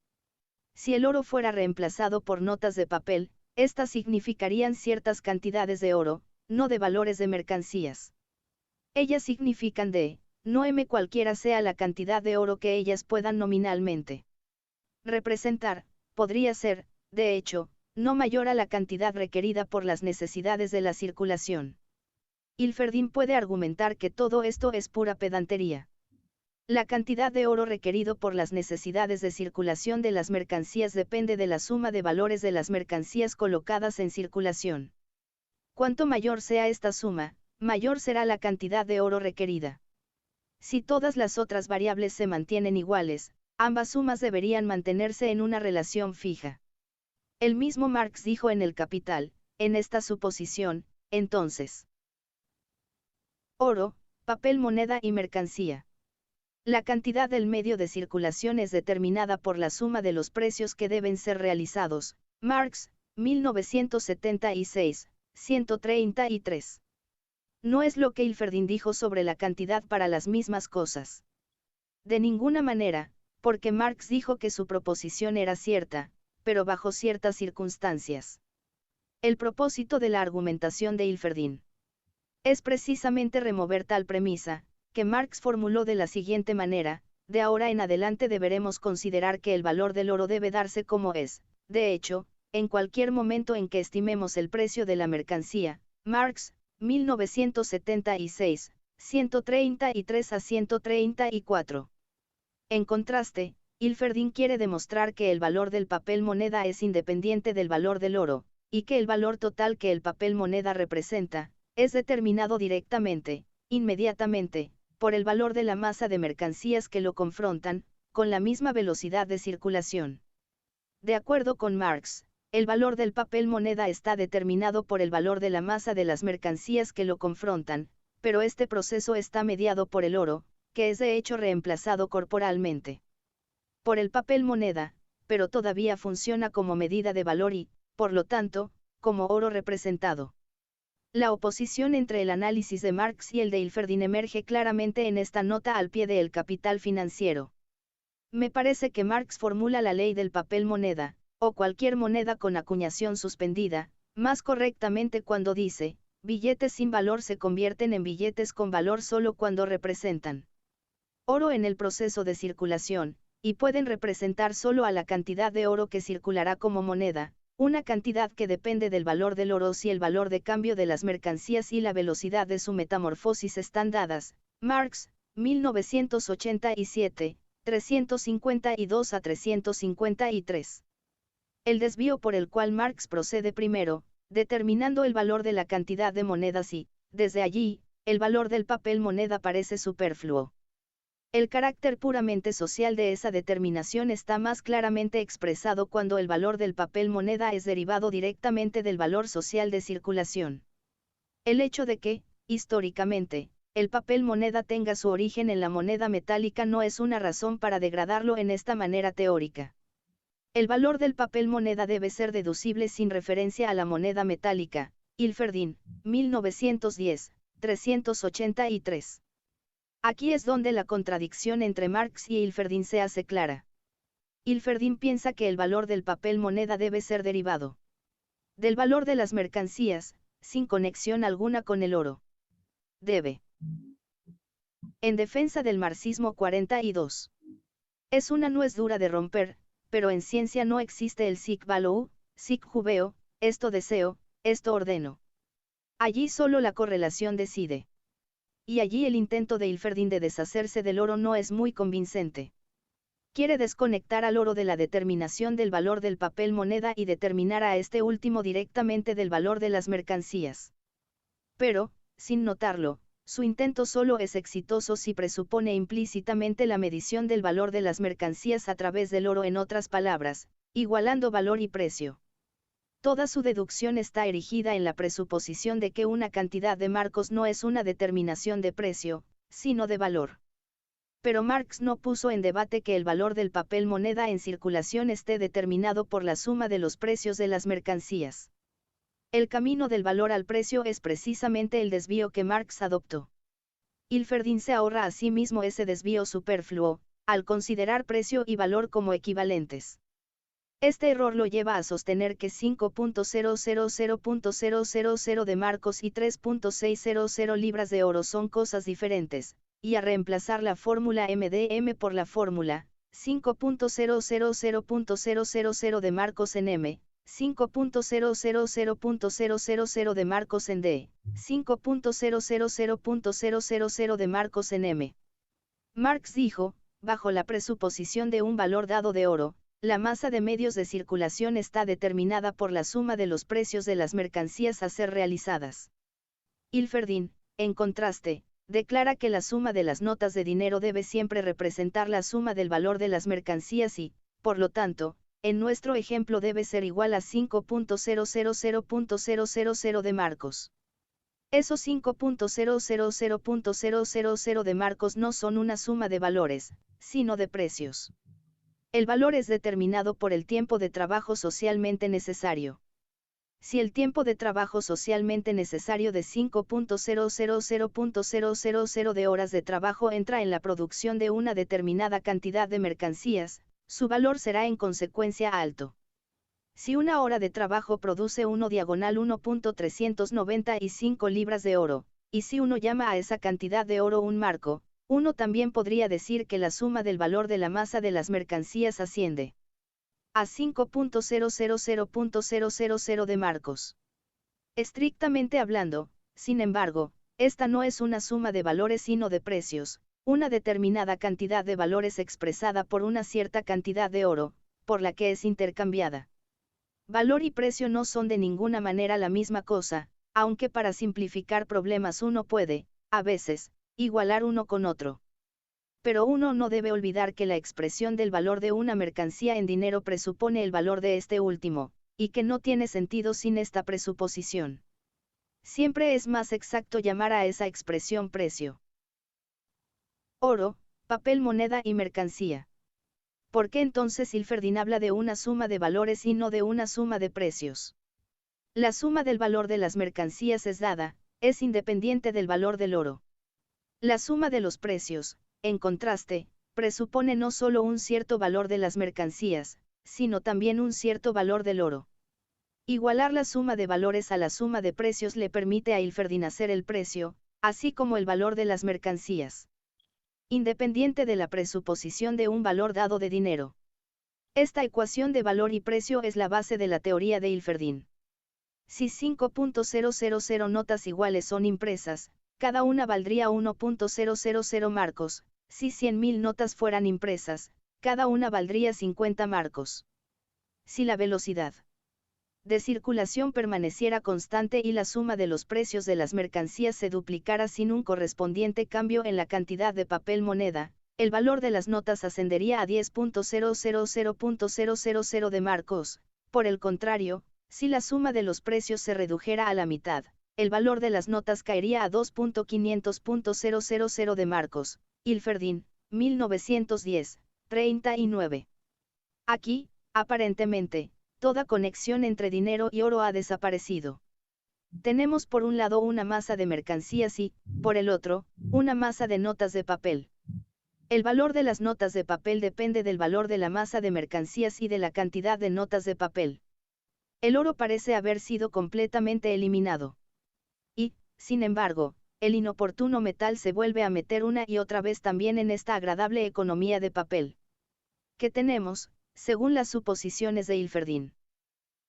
Si el oro fuera reemplazado por notas de papel, estas significarían ciertas cantidades de oro, no de valores de mercancías. Ellas significan D, no M cualquiera sea la cantidad de oro que ellas puedan nominalmente representar, podría ser, de hecho, no mayor a la cantidad requerida por las necesidades de la circulación. Ilferdín puede argumentar que todo esto es pura pedantería. La cantidad de oro requerido por las necesidades de circulación de las mercancías depende de la suma de valores de las mercancías colocadas en circulación. Cuanto mayor sea esta suma, mayor será la cantidad de oro requerida. Si todas las otras variables se mantienen iguales, ambas sumas deberían mantenerse en una relación fija. El mismo Marx dijo en El Capital, en esta suposición, entonces. Oro, papel moneda y mercancía. La cantidad del medio de circulación es determinada por la suma de los precios que deben ser realizados. Marx, 1976, 133. No es lo que Ilferdín dijo sobre la cantidad para las mismas cosas. De ninguna manera, porque Marx dijo que su proposición era cierta, pero bajo ciertas circunstancias. El propósito de la argumentación de Ilferdín es precisamente remover tal premisa, que Marx formuló de la siguiente manera: de ahora en adelante deberemos considerar que el valor del oro debe darse como es, de hecho, en cualquier momento en que estimemos el precio de la mercancía. Marx, 1976, 133 a 134. En contraste, Ilferdín quiere demostrar que el valor del papel moneda es independiente del valor del oro, y que el valor total que el papel moneda representa, es determinado directamente, inmediatamente, por el valor de la masa de mercancías que lo confrontan, con la misma velocidad de circulación. De acuerdo con Marx, el valor del papel moneda está determinado por el valor de la masa de las mercancías que lo confrontan, pero este proceso está mediado por el oro, que es de hecho reemplazado corporalmente por el papel moneda, pero todavía funciona como medida de valor y, por lo tanto, como oro representado. La oposición entre el análisis de Marx y el de Ilferdín emerge claramente en esta nota al pie de El Capital Financiero. Me parece que Marx formula la ley del papel moneda, o cualquier moneda con acuñación suspendida, más correctamente cuando dice: billetes sin valor se convierten en billetes con valor solo cuando representan oro en el proceso de circulación, y pueden representar solo a la cantidad de oro que circulará como moneda, una cantidad que depende del valor del oro si el valor de cambio de las mercancías y la velocidad de su metamorfosis están dadas. Marx, 1987, 352 a 353. El desvío por el cual Marx procede primero, determinando el valor de la cantidad de monedas y, desde allí, el valor del papel moneda parece superfluo. El carácter puramente social de esa determinación está más claramente expresado cuando el valor del papel moneda es derivado directamente del valor social de circulación. El hecho de que, históricamente, el papel moneda tenga su origen en la moneda metálica no es una razón para degradarlo en esta manera teórica. El valor del papel moneda debe ser deducible sin referencia a la moneda metálica. Ilferdín, 1910, 383. Aquí es donde la contradicción entre Marx y Ilferdín se hace clara. Ilferdín piensa que el valor del papel moneda debe ser derivado del valor de las mercancías, sin conexión alguna con el oro. Debe. En defensa del marxismo 42. Es una nuez dura de romper, pero en ciencia no existe el sic valou, sic jubeo, esto deseo, esto ordeno. Allí solo la correlación decide. Y allí el intento de Ilferdín de deshacerse del oro no es muy convincente. Quiere desconectar al oro de la determinación del valor del papel moneda y determinar a este último directamente del valor de las mercancías. Pero, sin notarlo, su intento solo es exitoso si presupone implícitamente la medición del valor de las mercancías a través del oro, en otras palabras, igualando valor y precio. Toda su deducción está erigida en la presuposición de que una cantidad de marcos no es una determinación de precio, sino de valor. Pero Marx no puso en debate que el valor del papel moneda en circulación esté determinado por la suma de los precios de las mercancías. El camino del valor al precio es precisamente el desvío que Marx adoptó. Ilferdín se ahorra a sí mismo ese desvío superfluo, al considerar precio y valor como equivalentes. Este error lo lleva a sostener que 5.000.000 de marcos y 3.600 libras de oro son cosas diferentes, y a reemplazar la fórmula MDM por la fórmula 5.000.000 de marcos en M, 5.000.000 de Marcos en D, 5.000.000 de Marcos en M. Marx dijo, bajo la presuposición de un valor dado de oro, la masa de medios de circulación está determinada por la suma de los precios de las mercancías a ser realizadas. Hilferdin, en contraste, declara que la suma de las notas de dinero debe siempre representar la suma del valor de las mercancías y, por lo tanto, en nuestro ejemplo debe ser igual a 5.000.000 de Marcos. Esos 5.000.000 de Marcos no son una suma de valores, sino de precios. El valor es determinado por el tiempo de trabajo socialmente necesario. Si el tiempo de trabajo socialmente necesario de 5.000.000 de horas de trabajo entra en la producción de una determinada cantidad de mercancías, su valor será en consecuencia alto. Si una hora de trabajo produce 1,395 libras de oro, y si uno llama a esa cantidad de oro un marco, uno también podría decir que la suma del valor de la masa de las mercancías asciende a 5.000.000 de marcos. Estrictamente hablando, sin embargo, esta no es una suma de valores sino de precios, una determinada cantidad de valores expresada por una cierta cantidad de oro, por la que es intercambiada. Valor y precio no son de ninguna manera la misma cosa, aunque para simplificar problemas uno puede, a veces, igualar uno con otro. Pero uno no debe olvidar que la expresión del valor de una mercancía en dinero presupone el valor de este último, y que no tiene sentido sin esta presuposición. Siempre es más exacto llamar a esa expresión precio. Oro, papel moneda y mercancía. ¿Por qué entonces Hilferdin habla de una suma de valores y no de una suma de precios? La suma del valor de las mercancías es dada, es independiente del valor del oro. La suma de los precios, en contraste, presupone no solo un cierto valor de las mercancías, sino también un cierto valor del oro. Igualar la suma de valores a la suma de precios le permite a Hilferdin hacer el precio, así como el valor de las mercancías, independiente de la presuposición de un valor dado de dinero. Esta ecuación de valor y precio es la base de la teoría de Hilferdin. Si 5.000 notas iguales son impresas, cada una valdría 1.000 marcos, si 100.000 notas fueran impresas, cada una valdría 50 marcos. Si la velocidad de circulación permaneciera constante y la suma de los precios de las mercancías se duplicara sin un correspondiente cambio en la cantidad de papel moneda, el valor de las notas ascendería a 10.000.000 de marcos. Por el contrario, si la suma de los precios se redujera a la mitad, el valor de las notas caería a 2.500.000 de marcos. Hilferdin, 1910, 39. Aquí, aparentemente, toda conexión entre dinero y oro ha desaparecido. Tenemos por un lado una masa de mercancías y, por el otro, una masa de notas de papel. El valor de las notas de papel depende del valor de la masa de mercancías y de la cantidad de notas de papel. El oro parece haber sido completamente eliminado. Y, sin embargo, el inoportuno metal se vuelve a meter una y otra vez también en esta agradable economía de papel. ¿Qué tenemos, según las suposiciones de Hilferdin?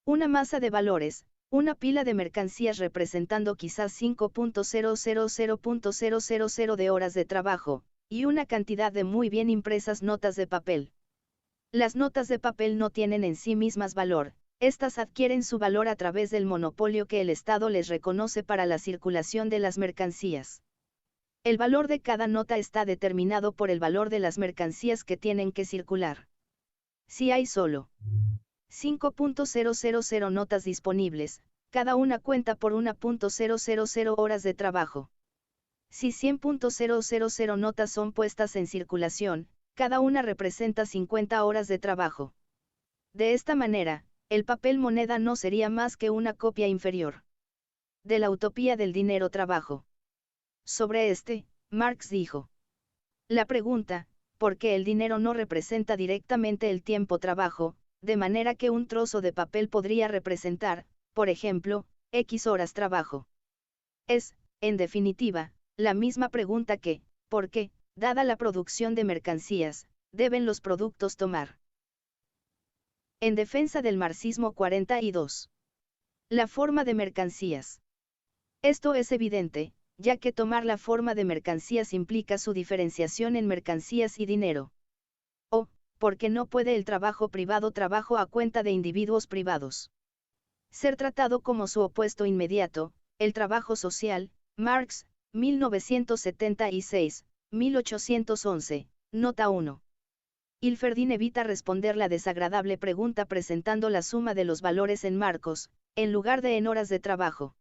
Una masa de valores, una pila de mercancías representando quizás 5.000.000 de horas de trabajo, y una cantidad de muy bien impresas notas de papel. Las notas de papel no tienen en sí mismas valor, estas adquieren su valor a través del monopolio que el Estado les reconoce para la circulación de las mercancías. El valor de cada nota está determinado por el valor de las mercancías que tienen que circular. Si hay solo 5.000 notas disponibles, cada una cuenta por 1.000 horas de trabajo. Si 100.000 notas son puestas en circulación, cada una representa 50 horas de trabajo. De esta manera, el papel moneda no sería más que una copia inferior de la utopía del dinero-trabajo. Sobre Marx dijo: la pregunta, ¿por qué el dinero no representa directamente el tiempo-trabajo, de manera que un trozo de papel podría representar, por ejemplo, X horas trabajo? Es, en definitiva, la misma pregunta que, ¿por qué, dada la producción de mercancías, deben los productos tomar En defensa del marxismo 42. La forma de mercancías. Esto es evidente, ya que tomar la forma de mercancías implica su diferenciación en mercancías y dinero. O, porque no puede el trabajo privado trabajo a cuenta de individuos privados ser tratado como su opuesto inmediato, el trabajo social. Marx, 1976, 1811, nota 1. Hilferdin evita responder la desagradable pregunta presentando la suma de los valores en marcos, en lugar de en horas de trabajo.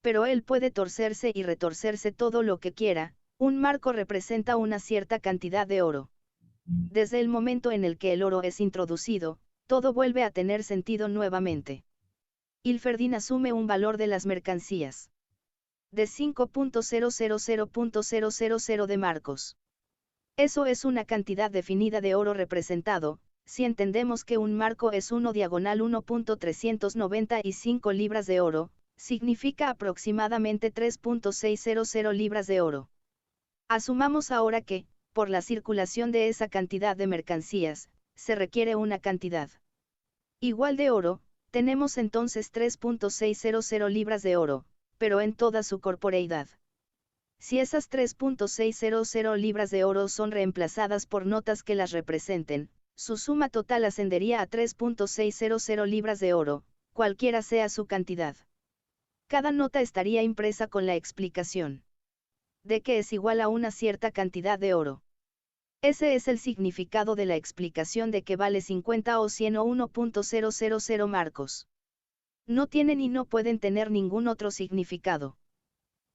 Pero él puede torcerse y retorcerse todo lo que quiera, un marco representa una cierta cantidad de oro. Desde el momento en el que el oro es introducido, todo vuelve a tener sentido nuevamente. Hilferdin asume un valor de las mercancías de 5.000.000 de marcos. Eso es una cantidad definida de oro representado, si entendemos que un marco es 1/1.395 libras de oro, significa aproximadamente 3.600 libras de oro. Asumamos ahora que, por la circulación de esa cantidad de mercancías, se requiere una cantidad igual de oro. Tenemos entonces 3.600 libras de oro, pero en toda su corporeidad. Si esas 3.600 libras de oro son reemplazadas por notas que las representen, su suma total ascendería a 3.600 libras de oro, cualquiera sea su cantidad. Cada nota estaría impresa con la explicación de que es igual a una cierta cantidad de oro. Ese es el significado de la explicación de que vale 50 o 100 o 1.000 marcos. No tienen y no pueden tener ningún otro significado.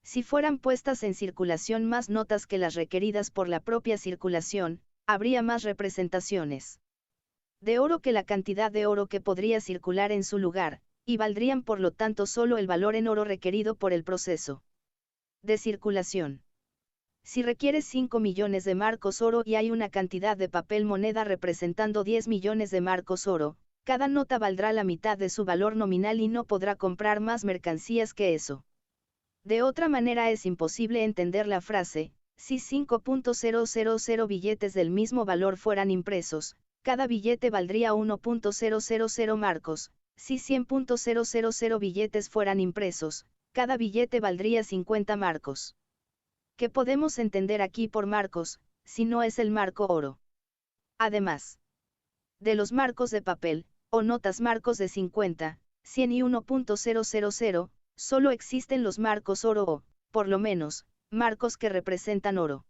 Si fueran puestas en circulación más notas que las requeridas por la propia circulación, habría más representaciones de oro que la cantidad de oro que podría circular en su lugar, y valdrían por lo tanto solo el valor en oro requerido por el proceso de circulación. Si requieres 5 millones de marcos oro y hay una cantidad de papel moneda representando 10 millones de marcos oro, cada nota valdrá la mitad de su valor nominal y no podrá comprar más mercancías que eso. De otra manera es imposible entender la frase, si 5.000 billetes del mismo valor fueran impresos, cada billete valdría 1.000 marcos, si 100.000 billetes fueran impresos, cada billete valdría 50 marcos. ¿Qué podemos entender aquí por marcos, si no es el marco oro? Además de los marcos de papel, o notas marcos de 50, 100 y 1.000, solo existen los marcos oro o, por lo menos, marcos que representan oro.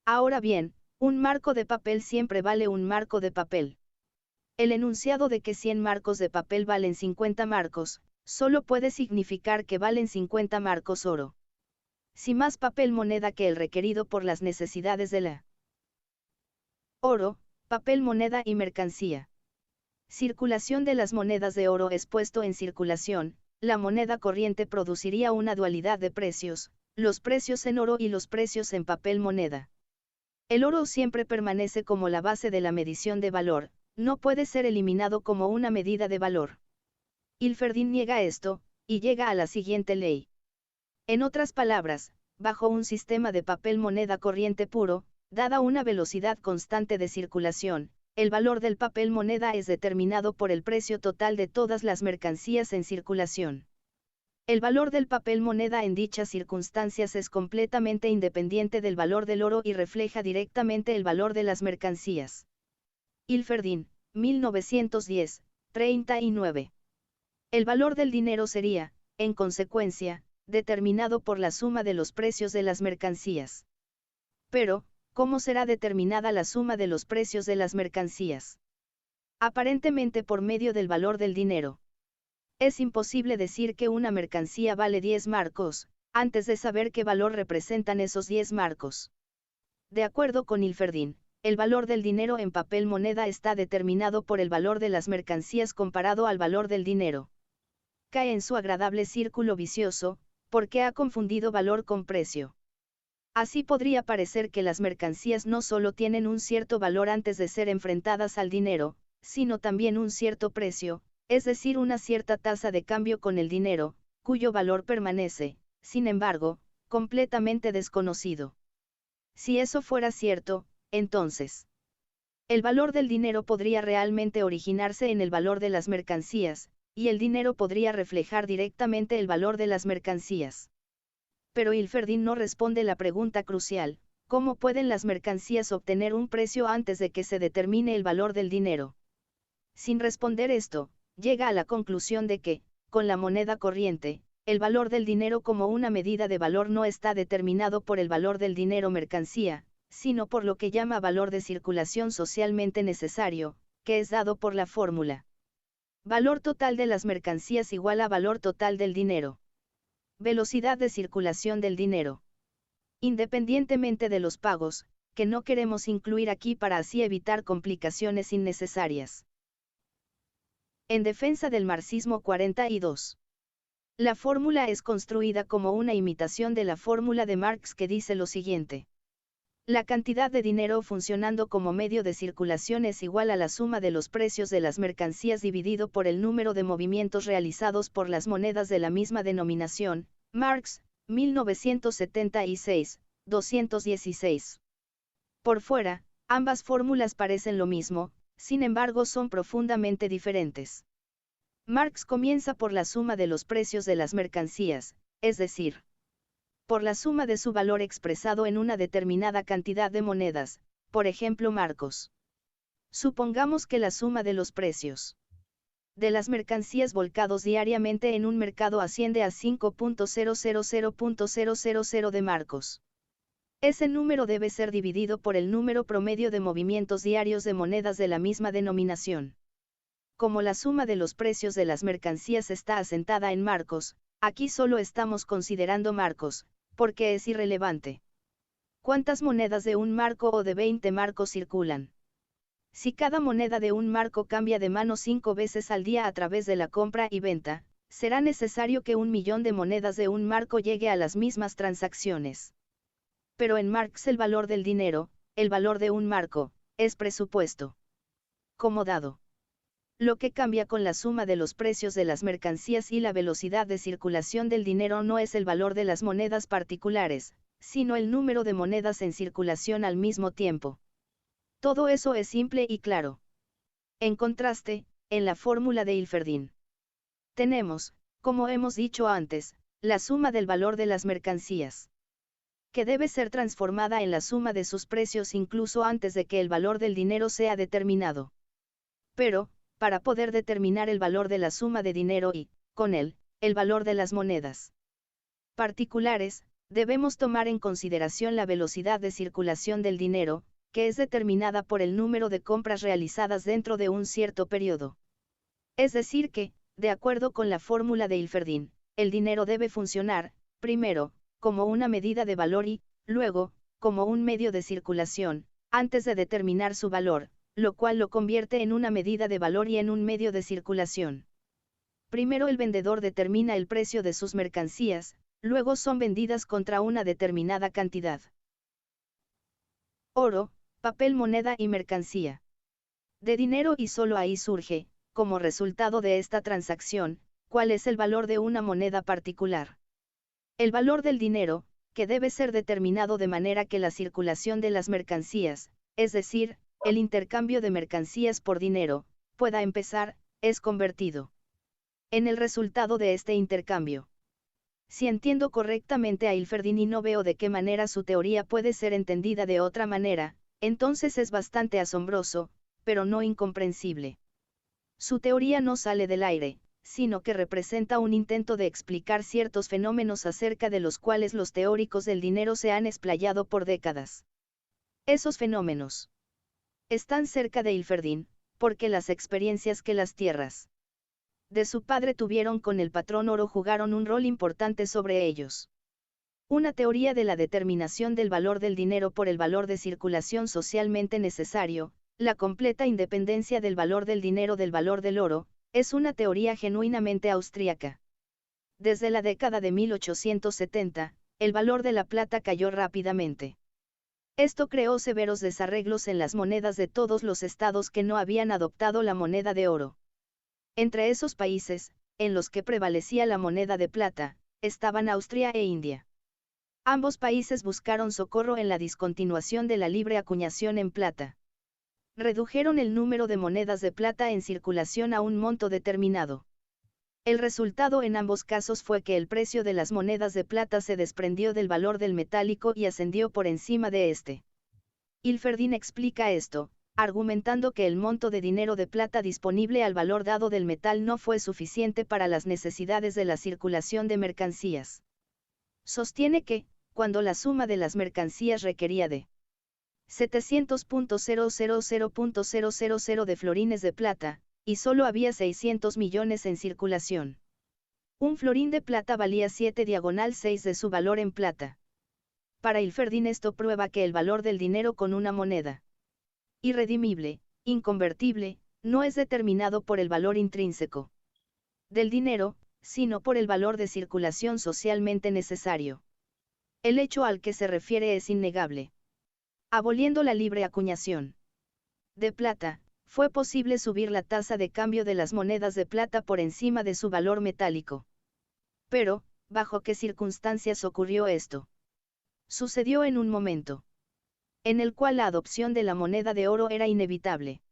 Ahora bien, un marco de papel siempre vale un marco de papel. El enunciado de que 100 marcos de papel valen 50 marcos, solo puede significar que valen 50 marcos oro. Si más papel moneda que el requerido por las necesidades de la oro, papel moneda y mercancía. Circulación de las monedas de oro es puesto en circulación, la moneda corriente produciría una dualidad de precios, los precios en oro y los precios en papel moneda. El oro siempre permanece como la base de la medición de valor, no puede ser eliminado como una medida de valor. Hilferdin niega esto, y llega a la siguiente ley. En otras palabras, bajo un sistema de papel moneda corriente puro, dada una velocidad constante de circulación, el valor del papel moneda es determinado por el precio total de todas las mercancías en circulación. El valor del papel moneda en dichas circunstancias es completamente independiente del valor del oro y refleja directamente el valor de las mercancías. Hilferdin, 1910, 39. El valor del dinero sería, en consecuencia, determinado por la suma de los precios de las mercancías. Pero, ¿cómo será determinada la suma de los precios de las mercancías? Aparentemente por medio del valor del dinero. Es imposible decir que una mercancía vale 10 marcos, antes de saber qué valor representan esos 10 marcos. De acuerdo con Hilferdin, el valor del dinero en papel moneda está determinado por el valor de las mercancías comparado al valor del dinero. Cae en su agradable círculo vicioso, porque ha confundido valor con precio. Así podría parecer que las mercancías no solo tienen un cierto valor antes de ser enfrentadas al dinero, sino también un cierto precio, es decir, una cierta tasa de cambio con el dinero, cuyo valor permanece, sin embargo, completamente desconocido. Si eso fuera cierto, entonces, El valor del dinero podría realmente originarse en el valor de las mercancías, y el dinero podría reflejar directamente el valor de las mercancías. Pero Hilferdin no responde la pregunta crucial: ¿cómo pueden las mercancías obtener un precio antes de que se determine el valor del dinero? Sin responder esto, llega a la conclusión de que, con la moneda corriente, el valor del dinero como una medida de valor no está determinado por el valor del dinero mercancía, sino por lo que llama valor de circulación socialmente necesario, que es dado por la fórmula. Valor total de las mercancías igual a valor total del dinero. Velocidad de circulación del dinero. Independientemente de los pagos, que no queremos incluir aquí para así evitar complicaciones innecesarias. En defensa del marxismo 42. La fórmula es construida como una imitación de la fórmula de Marx que dice lo siguiente. La cantidad de dinero funcionando como medio de circulación es igual a la suma de los precios de las mercancías dividido por el número de movimientos realizados por las monedas de la misma denominación. Marx, 1976, 216. Por fuera, ambas fórmulas parecen lo mismo, sin embargo son profundamente diferentes. Marx comienza por la suma de los precios de las mercancías, es decir, por la suma de su valor expresado en una determinada cantidad de monedas, por ejemplo marcos. Supongamos que la suma de los precios de las mercancías volcados diariamente en un mercado asciende a 5.000.000 de marcos. Ese número debe ser dividido por el número promedio de movimientos diarios de monedas de la misma denominación. Como la suma de los precios de las mercancías está asentada en marcos, aquí solo estamos considerando marcos, porque es irrelevante ¿cuántas monedas de un marco o de 20 marcos circulan? Si cada moneda de un marco cambia de mano 5 veces al día a través de la compra y venta, será necesario que 1.000.000 de monedas de un marco llegue a las mismas transacciones. Pero en Marx el valor del dinero, el valor de un marco, es presupuesto como dado. Lo que cambia con la suma de los precios de las mercancías y la velocidad de circulación del dinero no es el valor de las monedas particulares, sino el número de monedas en circulación al mismo tiempo. Todo eso es simple y claro. En contraste, en la fórmula de Hilferdin, tenemos, como hemos dicho antes, la suma del valor de las mercancías, que debe ser transformada en la suma de sus precios incluso antes de que el valor del dinero sea determinado. Pero, para poder determinar el valor de la suma de dinero y, con él, el valor de las monedas particulares, debemos tomar en consideración la velocidad de circulación del dinero, que es determinada por el número de compras realizadas dentro de un cierto periodo. Es decir que, de acuerdo con la fórmula de Hilferdin, el dinero debe funcionar, primero, como una medida de valor y, luego, como un medio de circulación, antes de determinar su valor, lo cual lo convierte en una medida de valor y en un medio de circulación. Primero el vendedor determina el precio de sus mercancías, luego son vendidas contra una determinada cantidad. Oro, papel moneda y mercancía de dinero y solo ahí surge, como resultado de esta transacción, cuál es el valor de una moneda particular. El valor del dinero, que debe ser determinado de manera que la circulación de las mercancías, es decir, el intercambio de mercancías por dinero, pueda empezar, es convertido en el resultado de este intercambio. Si entiendo correctamente a Hilferdin y no veo de qué manera su teoría puede ser entendida de otra manera, entonces es bastante asombroso, pero no incomprensible. Su teoría no sale del aire, sino que representa un intento de explicar ciertos fenómenos acerca de los cuales los teóricos del dinero se han explayado por décadas. Esos fenómenos están cerca de Hilferdin, porque las experiencias que las tierras de su padre tuvieron con el patrón oro jugaron un rol importante sobre ellos. Una teoría de la determinación del valor del dinero por el valor de circulación socialmente necesario, la completa independencia del valor del dinero del valor del oro, es una teoría genuinamente austríaca. Desde la década de 1870, el valor de la plata cayó rápidamente. Esto creó severos desarreglos en las monedas de todos los estados que no habían adoptado la moneda de oro. Entre esos países, en los que prevalecía la moneda de plata, estaban Austria e India. Ambos países buscaron socorro en la discontinuación de la libre acuñación en plata. redujeron el número de monedas de plata en circulación a un monto determinado. El resultado en ambos casos fue que el precio de las monedas de plata se desprendió del valor del metálico y ascendió por encima de este. Hilferdin explica esto, argumentando que el monto de dinero de plata disponible al valor dado del metal no fue suficiente para las necesidades de la circulación de mercancías. Sostiene que, cuando la suma de las mercancías requería de 700.000.000 de florines de plata, y solo había 600 millones en circulación. Un florín de plata valía 7/6 de su valor en plata. Para Hilferdin esto prueba que el valor del dinero con una moneda irredimible, inconvertible, no es determinado por el valor intrínseco del dinero, sino por el valor de circulación socialmente necesario. El hecho al que se refiere es innegable. Aboliendo la libre acuñación de plata, fue posible subir la tasa de cambio de las monedas de plata por encima de su valor metálico. Pero, ¿bajo qué circunstancias ocurrió esto? Sucedió en un momento en el cual la adopción de la moneda de oro era inevitable.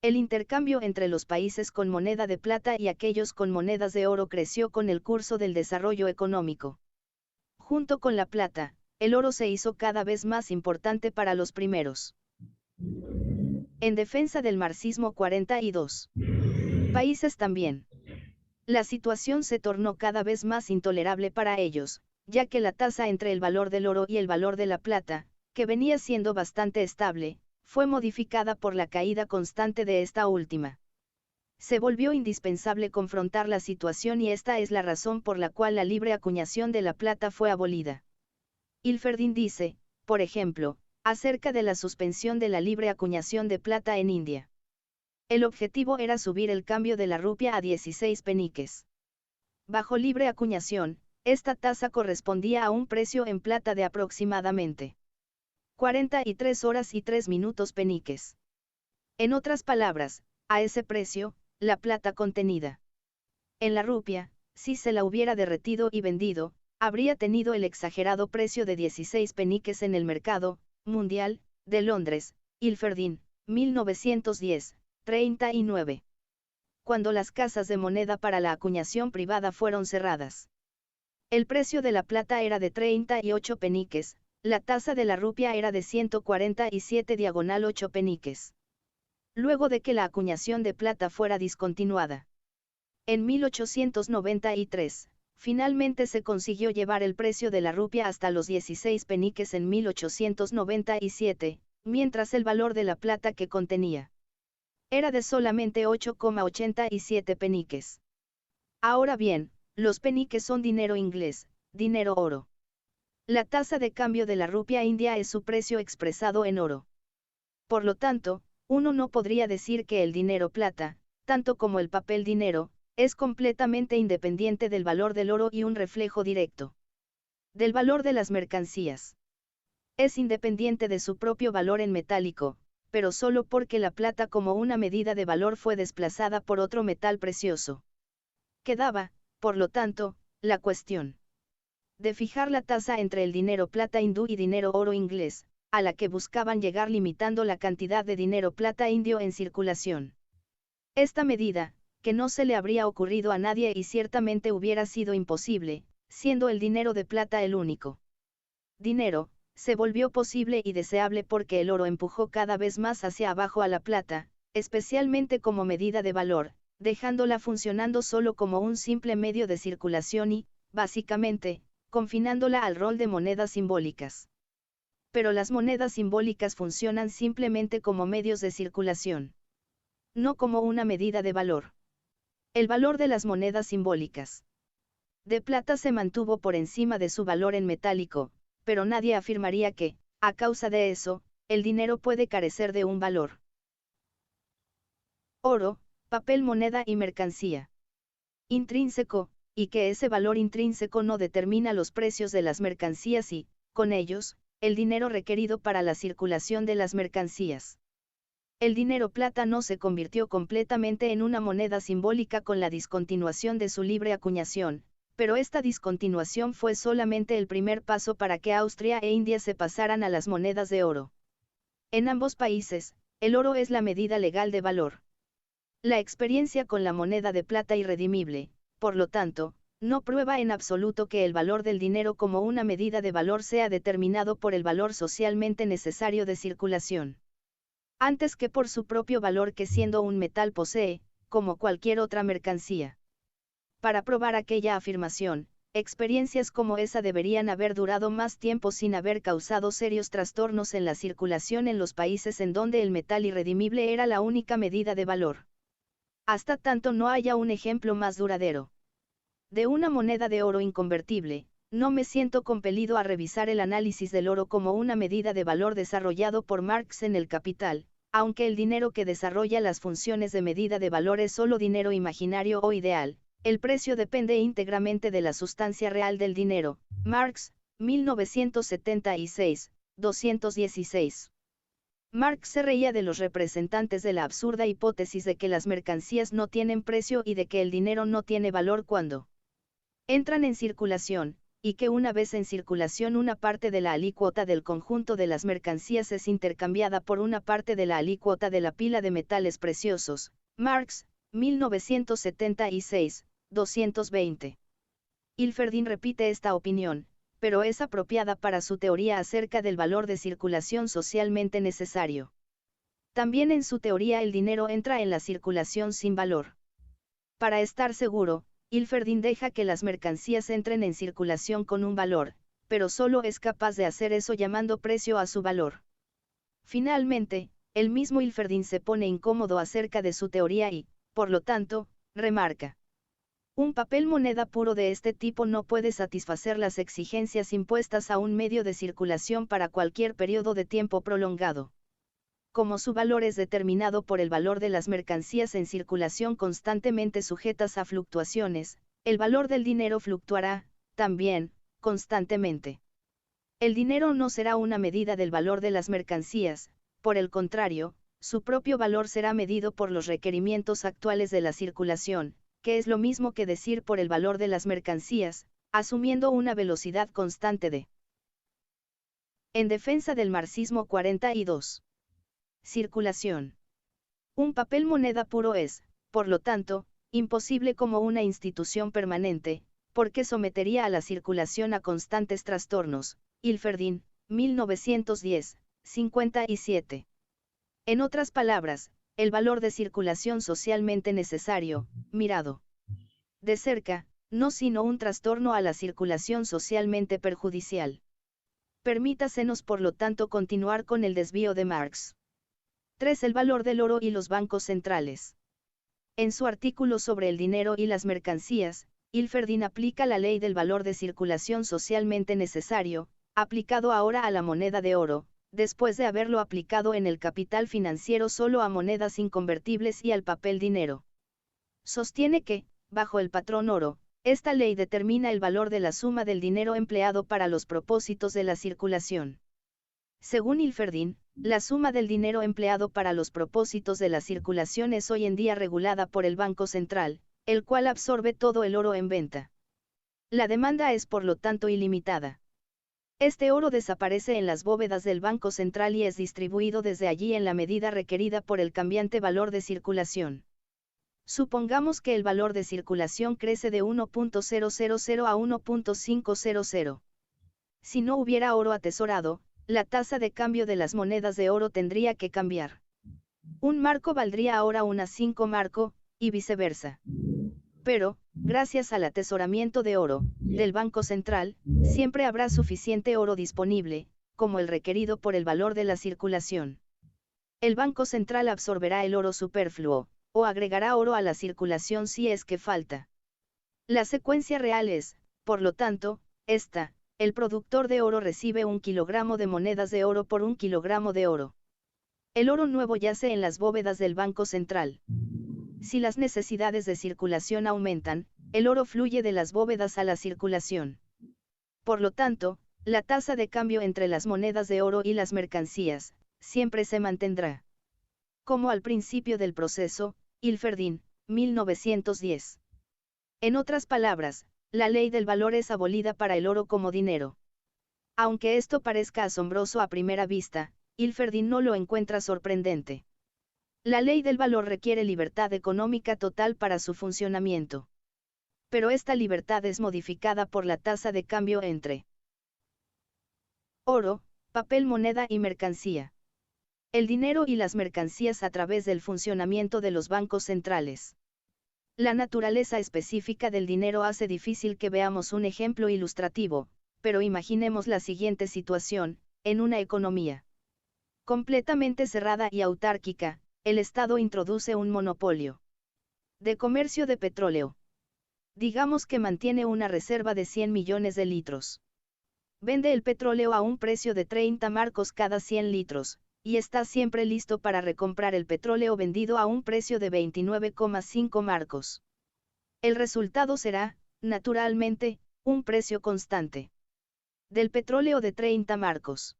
El intercambio entre los países con moneda de plata y aquellos con monedas de oro creció con el curso del desarrollo económico. Junto con la plata, el oro se hizo cada vez más importante para los primeros. En defensa del marxismo 42 países también. La situación se tornó cada vez más intolerable para ellos, ya que la tasa entre el valor del oro y el valor de la plata, que venía siendo bastante estable, fue modificada por la caída constante de esta última. Se volvió indispensable confrontar la situación y esta es la razón por la cual la libre acuñación de la plata fue abolida. Hilferdin dice, por ejemplo, acerca de la suspensión de la libre acuñación de plata en India. El objetivo era subir el cambio de la rupia a 16 peniques. Bajo libre acuñación, esta tasa correspondía a un precio en plata de aproximadamente 43 horas y 3 minutos peniques. En otras palabras, a ese precio, la plata contenida en la rupia, si se la hubiera derretido y vendido, habría tenido el exagerado precio de 16 peniques en el mercado mundial de Londres, Hilferdin, 1910, 39. Cuando las casas de moneda para la acuñación privada fueron cerradas. El precio de la plata era de 38 peniques, la tasa de la rupia era de 147/8 peniques. Luego de que la acuñación de plata fuera discontinuada. En 1893, finalmente se consiguió llevar el precio de la rupia hasta los 16 peniques en 1897, mientras el valor de la plata que contenía era de solamente 8,87 peniques. Ahora bien, los peniques son dinero inglés, dinero oro. La tasa de cambio de la rupia india es su precio expresado en oro. Por lo tanto, uno no podría decir que el dinero plata, tanto como el papel dinero, es completamente independiente del valor del oro y un reflejo directo del valor de las mercancías. Es independiente de su propio valor en metálico, pero solo porque la plata como una medida de valor fue desplazada por otro metal precioso. Quedaba, por lo tanto, la cuestión de fijar la tasa entre el dinero plata hindú y dinero oro inglés, a la que buscaban llegar limitando la cantidad de dinero plata indio en circulación. Esta medida, que no se le habría ocurrido a nadie y ciertamente hubiera sido imposible, siendo el dinero de plata el único dinero, se volvió posible y deseable porque el oro empujó cada vez más hacia abajo a la plata, especialmente como medida de valor, dejándola funcionando solo como un simple medio de circulación y, básicamente, confinándola al rol de monedas simbólicas. Pero las monedas simbólicas funcionan simplemente como medios de circulación, no como una medida de valor. El valor de las monedas simbólicas de plata se mantuvo por encima de su valor en metálico, pero nadie afirmaría que, a causa de eso, el dinero puede carecer de un valor. Oro, papel moneda y mercancía intrínseco, y que ese valor intrínseco no determina los precios de las mercancías y, con ellos, el dinero requerido para la circulación de las mercancías. El dinero plata no se convirtió completamente en una moneda simbólica con la discontinuación de su libre acuñación, pero esta discontinuación fue solamente el primer paso para que Austria e India se pasaran a las monedas de oro. En ambos países, el oro es la medida legal de valor. La experiencia con la moneda de plata irredimible, por lo tanto, no prueba en absoluto que el valor del dinero como una medida de valor sea determinado por el valor socialmente necesario de circulación, antes que por su propio valor que siendo un metal posee, como cualquier otra mercancía. Para probar aquella afirmación, experiencias como esa deberían haber durado más tiempo sin haber causado serios trastornos en la circulación en los países en donde el metal irredimible era la única medida de valor. Hasta tanto no haya un ejemplo más duradero de una moneda de oro inconvertible, no me siento compelido a revisar el análisis del oro como una medida de valor desarrollado por Marx en El Capital, aunque el dinero que desarrolla las funciones de medida de valor es solo dinero imaginario o ideal, el precio depende íntegramente de la sustancia real del dinero. Marx, 1976, 216. Marx se reía de los representantes de la absurda hipótesis de que las mercancías no tienen precio y de que el dinero no tiene valor cuando entran en circulación, y que una vez en circulación una parte de la alícuota del conjunto de las mercancías es intercambiada por una parte de la alícuota de la pila de metales preciosos. Marx, 1976, 220. Hilferdin repite esta opinión, pero es apropiada para su teoría acerca del valor de circulación socialmente necesario. También en su teoría el dinero entra en la circulación sin valor. Para estar seguro, Hilferdin deja que las mercancías entren en circulación con un valor, pero solo es capaz de hacer eso llamando precio a su valor. Finalmente, el mismo Hilferdin se pone incómodo acerca de su teoría y, por lo tanto, remarca: un papel moneda puro de este tipo no puede satisfacer las exigencias impuestas a un medio de circulación para cualquier periodo de tiempo prolongado. Como su valor es determinado por el valor de las mercancías en circulación constantemente sujetas a fluctuaciones, el valor del dinero fluctuará, también, constantemente. El dinero no será una medida del valor de las mercancías, por el contrario, su propio valor será medido por los requerimientos actuales de la circulación, que es lo mismo que decir por el valor de las mercancías, asumiendo una velocidad constante de. En defensa del marxismo 42. Circulación. Un papel moneda puro es, por lo tanto, imposible como una institución permanente, porque sometería a la circulación a constantes trastornos. Hilferdin, 1910, 57. En otras palabras, el valor de circulación socialmente necesario, mirado de cerca, no sino un trastorno a la circulación socialmente perjudicial. Permítasenos por lo tanto continuar con el desvío de Marx. 3. El valor del oro y los bancos centrales. En su artículo sobre el dinero y las mercancías, Hilferdin aplica la ley del valor de circulación socialmente necesario, aplicado ahora a la moneda de oro, después de haberlo aplicado en el capital financiero solo a monedas inconvertibles y al papel dinero. Sostiene que, bajo el patrón oro, esta ley determina el valor de la suma del dinero empleado para los propósitos de la circulación. Según Hilferdin, la suma del dinero empleado para los propósitos de la circulación es hoy en día regulada por el Banco Central, el cual absorbe todo el oro en venta. La demanda es por lo tanto ilimitada. Este oro desaparece en las bóvedas del Banco Central y es distribuido desde allí en la medida requerida por el cambiante valor de circulación. Supongamos que el valor de circulación crece de 1.000 a 1.500. Si no hubiera oro atesorado, la tasa de cambio de las monedas de oro tendría que cambiar. Un marco valdría ahora unas 5 marco, y viceversa. Pero, gracias al atesoramiento de oro, del Banco Central, siempre habrá suficiente oro disponible, como el requerido por el valor de la circulación. El Banco Central absorberá el oro superfluo, o agregará oro a la circulación si es que falta. La secuencia real es, por lo tanto, esta: el productor de oro recibe 1 kilogramo de monedas de oro por 1 kilogramo de oro. El oro nuevo yace en las bóvedas del Banco Central. Si las necesidades de circulación aumentan, el oro fluye de las bóvedas a la circulación. Por lo tanto, la tasa de cambio entre las monedas de oro y las mercancías, siempre se mantendrá. Como al principio del proceso. Hilferdin, 1910. En otras palabras, la ley del valor es abolida para el oro como dinero. Aunque esto parezca asombroso a primera vista, Hilferdin no lo encuentra sorprendente. La ley del valor requiere libertad económica total para su funcionamiento. Pero esta libertad es modificada por la tasa de cambio entre oro, papel moneda y mercancía. El dinero y las mercancías a través del funcionamiento de los bancos centrales. La naturaleza específica del dinero hace difícil que veamos un ejemplo ilustrativo, pero imaginemos la siguiente situación: en una economía completamente cerrada y autárquica, el Estado introduce un monopolio de comercio de petróleo. Digamos que mantiene una reserva de 100 millones de litros. Vende el petróleo a un precio de 30 marcos cada 100 litros, y está siempre listo para recomprar el petróleo vendido a un precio de 29,5 marcos. El resultado será, naturalmente, un precio constante del petróleo de 30 marcos.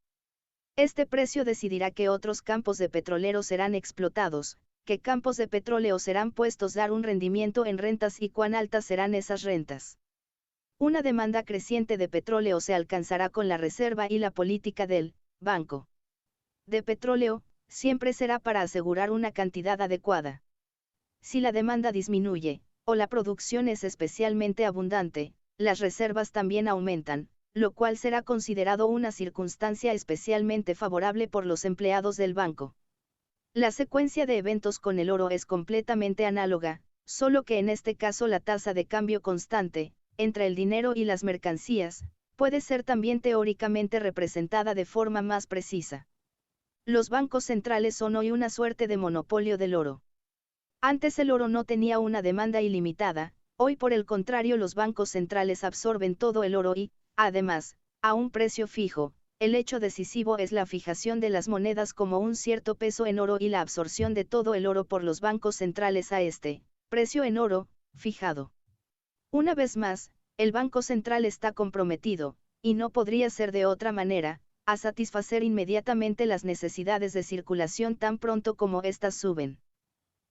Este precio decidirá qué otros campos de petróleo serán explotados, qué campos de petróleo serán puestos a dar un rendimiento en rentas y cuán altas serán esas rentas. Una demanda creciente de petróleo se alcanzará con la reserva, y la política del Banco de Petróleo siempre será para asegurar una cantidad adecuada. Si la demanda disminuye, o la producción es especialmente abundante, las reservas también aumentan, lo cual será considerado una circunstancia especialmente favorable por los empleados del banco. La secuencia de eventos con el oro es completamente análoga, solo que en este caso la tasa de cambio constante, entre el dinero y las mercancías, puede ser también teóricamente representada de forma más precisa. Los bancos centrales son hoy una suerte de monopolio del oro. Antes el oro no tenía una demanda ilimitada, hoy por el contrario los bancos centrales absorben todo el oro y, además, a un precio fijo. El hecho decisivo es la fijación de las monedas como un cierto peso en oro y la absorción de todo el oro por los bancos centrales a este precio en oro, fijado. Una vez más, el Banco Central está comprometido, y no podría ser de otra manera, a satisfacer inmediatamente las necesidades de circulación tan pronto como éstas suben.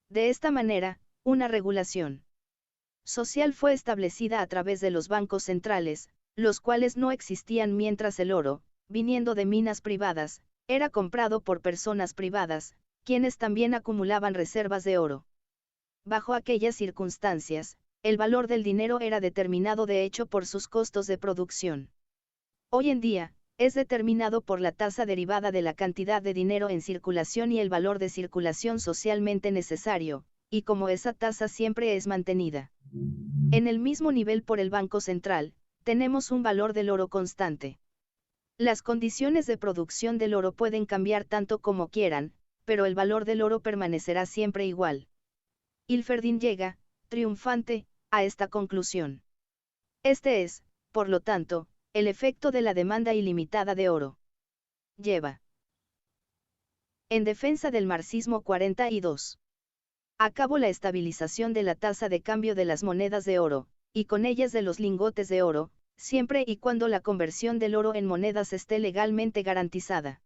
De esta manera, una regulación social fue establecida a través de los bancos centrales, los cuales no existían mientras el oro, viniendo de minas privadas, era comprado por personas privadas, quienes también acumulaban reservas de oro. Bajo aquellas circunstancias, el valor del dinero era determinado de hecho por sus costos de producción. Hoy en día, es determinado por la tasa derivada de la cantidad de dinero en circulación y el valor de circulación socialmente necesario, y como esa tasa siempre es mantenida en el mismo nivel por el Banco Central, tenemos un valor del oro constante. Las condiciones de producción del oro pueden cambiar tanto como quieran, pero el valor del oro permanecerá siempre igual. Hilferdin llega, triunfante, a esta conclusión. Este es, por lo tanto, el efecto de la demanda ilimitada de oro. Lleva en defensa del marxismo 42. A cabo la estabilización de la tasa de cambio de las monedas de oro, y con ellas de los lingotes de oro, siempre y cuando la conversión del oro en monedas esté legalmente garantizada.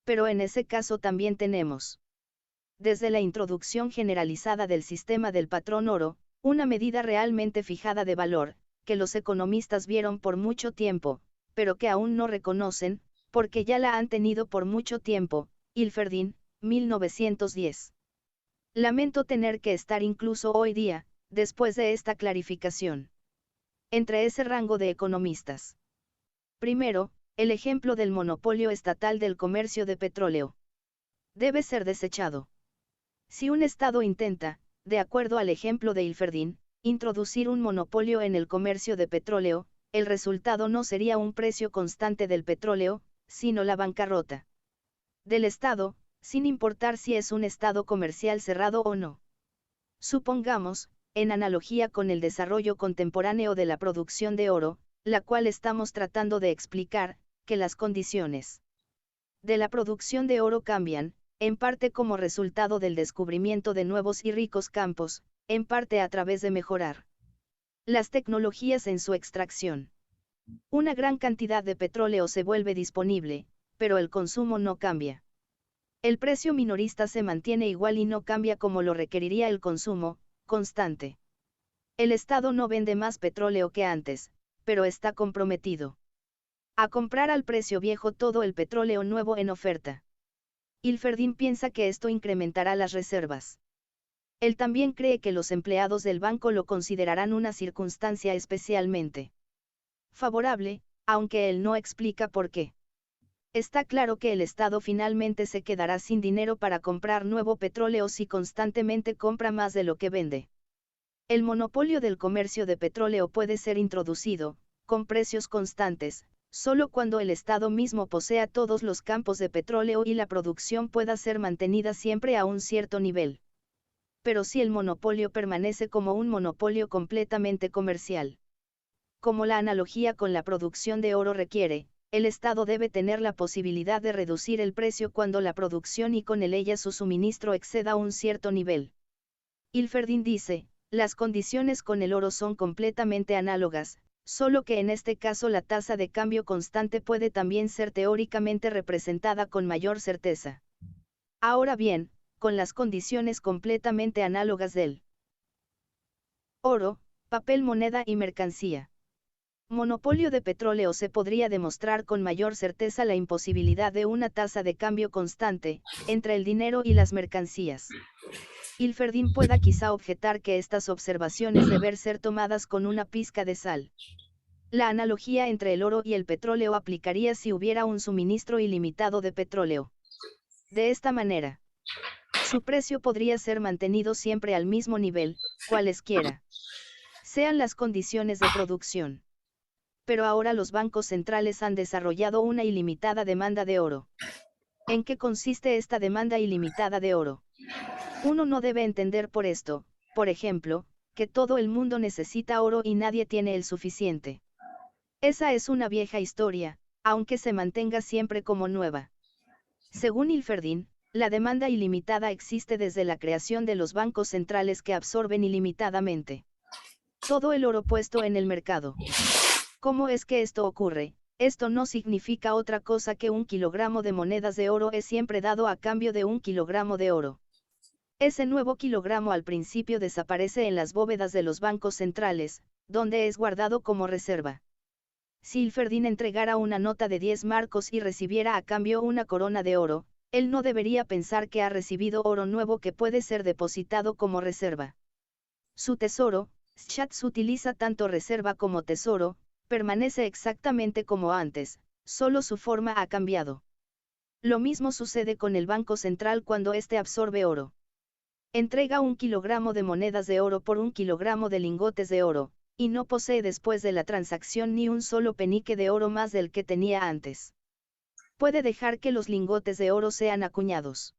Pero en ese caso también tenemos, desde la introducción generalizada del sistema del patrón oro, una medida realmente fijada de valor, que los economistas vieron por mucho tiempo, pero que aún no reconocen, porque ya la han tenido por mucho tiempo. Hilferdin, 1910. Lamento tener que estar incluso hoy día, después de esta clarificación, entre ese rango de economistas. Primero, el ejemplo del monopolio estatal del comercio de petróleo debe ser desechado. Si un Estado intenta, de acuerdo al ejemplo de Hilferdin, introducir un monopolio en el comercio de petróleo, el resultado no sería un precio constante del petróleo, sino la bancarrota del Estado, sin importar si es un Estado comercial cerrado o no. Supongamos, en analogía con el desarrollo contemporáneo de la producción de oro, la cual estamos tratando de explicar, que las condiciones de la producción de oro cambian, en parte como resultado del descubrimiento de nuevos y ricos campos, en parte a través de mejorar las tecnologías en su extracción. Una gran cantidad de petróleo se vuelve disponible, pero el consumo no cambia. El precio minorista se mantiene igual y no cambia como lo requeriría el consumo constante. El Estado no vende más petróleo que antes, pero está comprometido a comprar al precio viejo todo el petróleo nuevo en oferta. Ilferdín piensa que esto incrementará las reservas. Él también cree que los empleados del banco lo considerarán una circunstancia especialmente favorable, aunque él no explica por qué. Está claro que el Estado finalmente se quedará sin dinero para comprar nuevo petróleo si constantemente compra más de lo que vende. El monopolio del comercio de petróleo puede ser introducido, con precios constantes, solo cuando el Estado mismo posea todos los campos de petróleo y la producción pueda ser mantenida siempre a un cierto nivel. Pero si el monopolio permanece como un monopolio completamente comercial. Como la analogía con la producción de oro requiere, el Estado debe tener la posibilidad de reducir el precio cuando la producción y con ella su suministro exceda un cierto nivel. Ilferdín dice, las condiciones con el oro son completamente análogas, solo que en este caso la tasa de cambio constante puede también ser teóricamente representada con mayor certeza. Ahora bien, con las condiciones completamente análogas del oro, papel moneda y mercancía. Monopolio de petróleo se podría demostrar con mayor certeza la imposibilidad de una tasa de cambio constante, entre el dinero y las mercancías. Ilferdín pueda quizá objetar que estas observaciones deben ser tomadas con una pizca de sal. La analogía entre el oro y el petróleo aplicaría si hubiera un suministro ilimitado de petróleo. De esta manera, su precio podría ser mantenido siempre al mismo nivel, cualesquiera sean las condiciones de producción. Pero ahora los bancos centrales han desarrollado una ilimitada demanda de oro. ¿En qué consiste esta demanda ilimitada de oro? Uno no debe entender por esto, por ejemplo, que todo el mundo necesita oro y nadie tiene el suficiente. Esa es una vieja historia, aunque se mantenga siempre como nueva. Según Ilferdín, la demanda ilimitada existe desde la creación de los bancos centrales que absorben ilimitadamente todo el oro puesto en el mercado. ¿Cómo es que esto ocurre? Esto no significa otra cosa que 1 kilogramo de monedas de oro es siempre dado a cambio de 1 kilogramo de oro. Ese nuevo kilogramo al principio desaparece en las bóvedas de los bancos centrales, donde es guardado como reserva. Si Ilferdín entregara una nota de 10 marcos y recibiera a cambio una corona de oro, él no debería pensar que ha recibido oro nuevo que puede ser depositado como reserva. Su tesoro, Schatz utiliza tanto reserva como tesoro, permanece exactamente como antes, solo su forma ha cambiado. Lo mismo sucede con el Banco Central cuando éste absorbe oro. Entrega 1 kilogramo de monedas de oro por 1 kilogramo de lingotes de oro, y no posee después de la transacción ni un solo penique de oro más del que tenía antes. Puede dejar que los lingotes de oro sean acuñados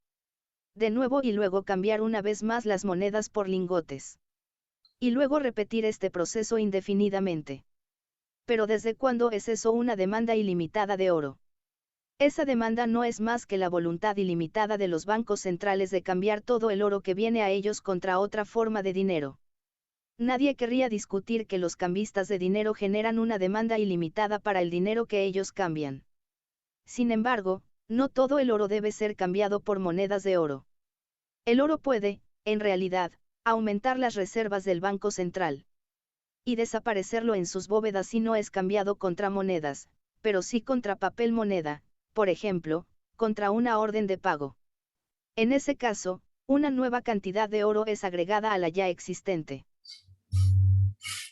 de nuevo y luego cambiar una vez más las monedas por lingotes. Y luego repetir este proceso indefinidamente. Pero ¿desde cuándo es eso una demanda ilimitada de oro? Esa demanda no es más que la voluntad ilimitada de los bancos centrales de cambiar todo el oro que viene a ellos contra otra forma de dinero. Nadie querría discutir que los cambistas de dinero generan una demanda ilimitada para el dinero que ellos cambian. Sin embargo, no todo el oro debe ser cambiado por monedas de oro. El oro puede, en realidad, aumentar las reservas del Banco Central y desaparecerlo en sus bóvedas si no es cambiado contra monedas, pero sí contra papel moneda, por ejemplo, contra una orden de pago. En ese caso, una nueva cantidad de oro es agregada a la ya existente.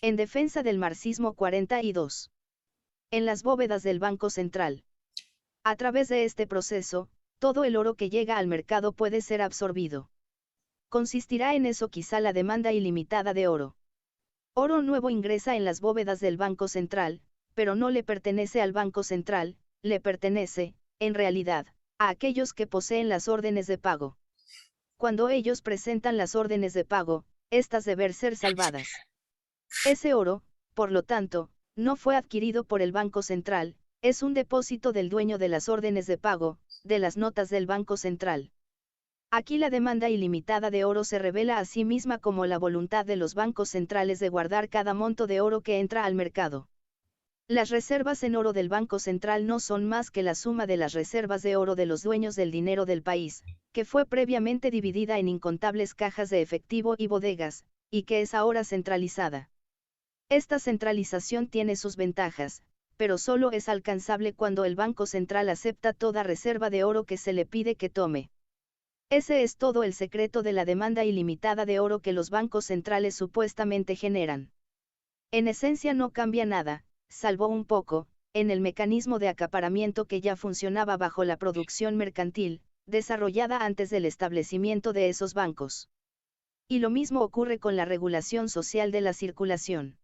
En defensa del marxismo 42. En las bóvedas del Banco Central. A través de este proceso, todo el oro que llega al mercado puede ser absorbido. Consistirá en eso quizá la demanda ilimitada de oro. Oro nuevo ingresa en las bóvedas del Banco Central, pero no le pertenece al Banco Central, le pertenece, en realidad, a aquellos que poseen las órdenes de pago. Cuando ellos presentan las órdenes de pago, estas deben ser salvadas. Ese oro, por lo tanto, no fue adquirido por el Banco Central, es un depósito del dueño de las órdenes de pago, de las notas del Banco Central. Aquí la demanda ilimitada de oro se revela a sí misma como la voluntad de los bancos centrales de guardar cada monto de oro que entra al mercado. Las reservas en oro del Banco Central no son más que la suma de las reservas de oro de los dueños del dinero del país, que fue previamente dividida en incontables cajas de efectivo y bodegas, y que es ahora centralizada. Esta centralización tiene sus ventajas, pero solo es alcanzable cuando el Banco Central acepta toda reserva de oro que se le pide que tome. Ese es todo el secreto de la demanda ilimitada de oro que los bancos centrales supuestamente generan. En esencia no cambia nada, salvo un poco, en el mecanismo de acaparamiento que ya funcionaba bajo la producción mercantil, desarrollada antes del establecimiento de esos bancos. Y lo mismo ocurre con la regulación social de la circulación,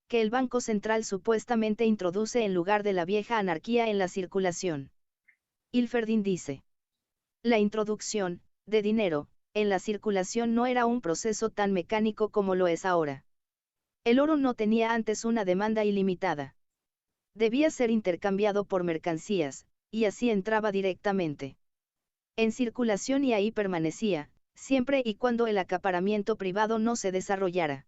que el Banco Central supuestamente introduce en lugar de la vieja anarquía en la circulación. Hilferdin dice: la introducción, de dinero, en la circulación no era un proceso tan mecánico como lo es ahora. El oro no tenía antes una demanda ilimitada. Debía ser intercambiado por mercancías, y así entraba directamente en circulación y ahí permanecía, siempre y cuando el acaparamiento privado no se desarrollara.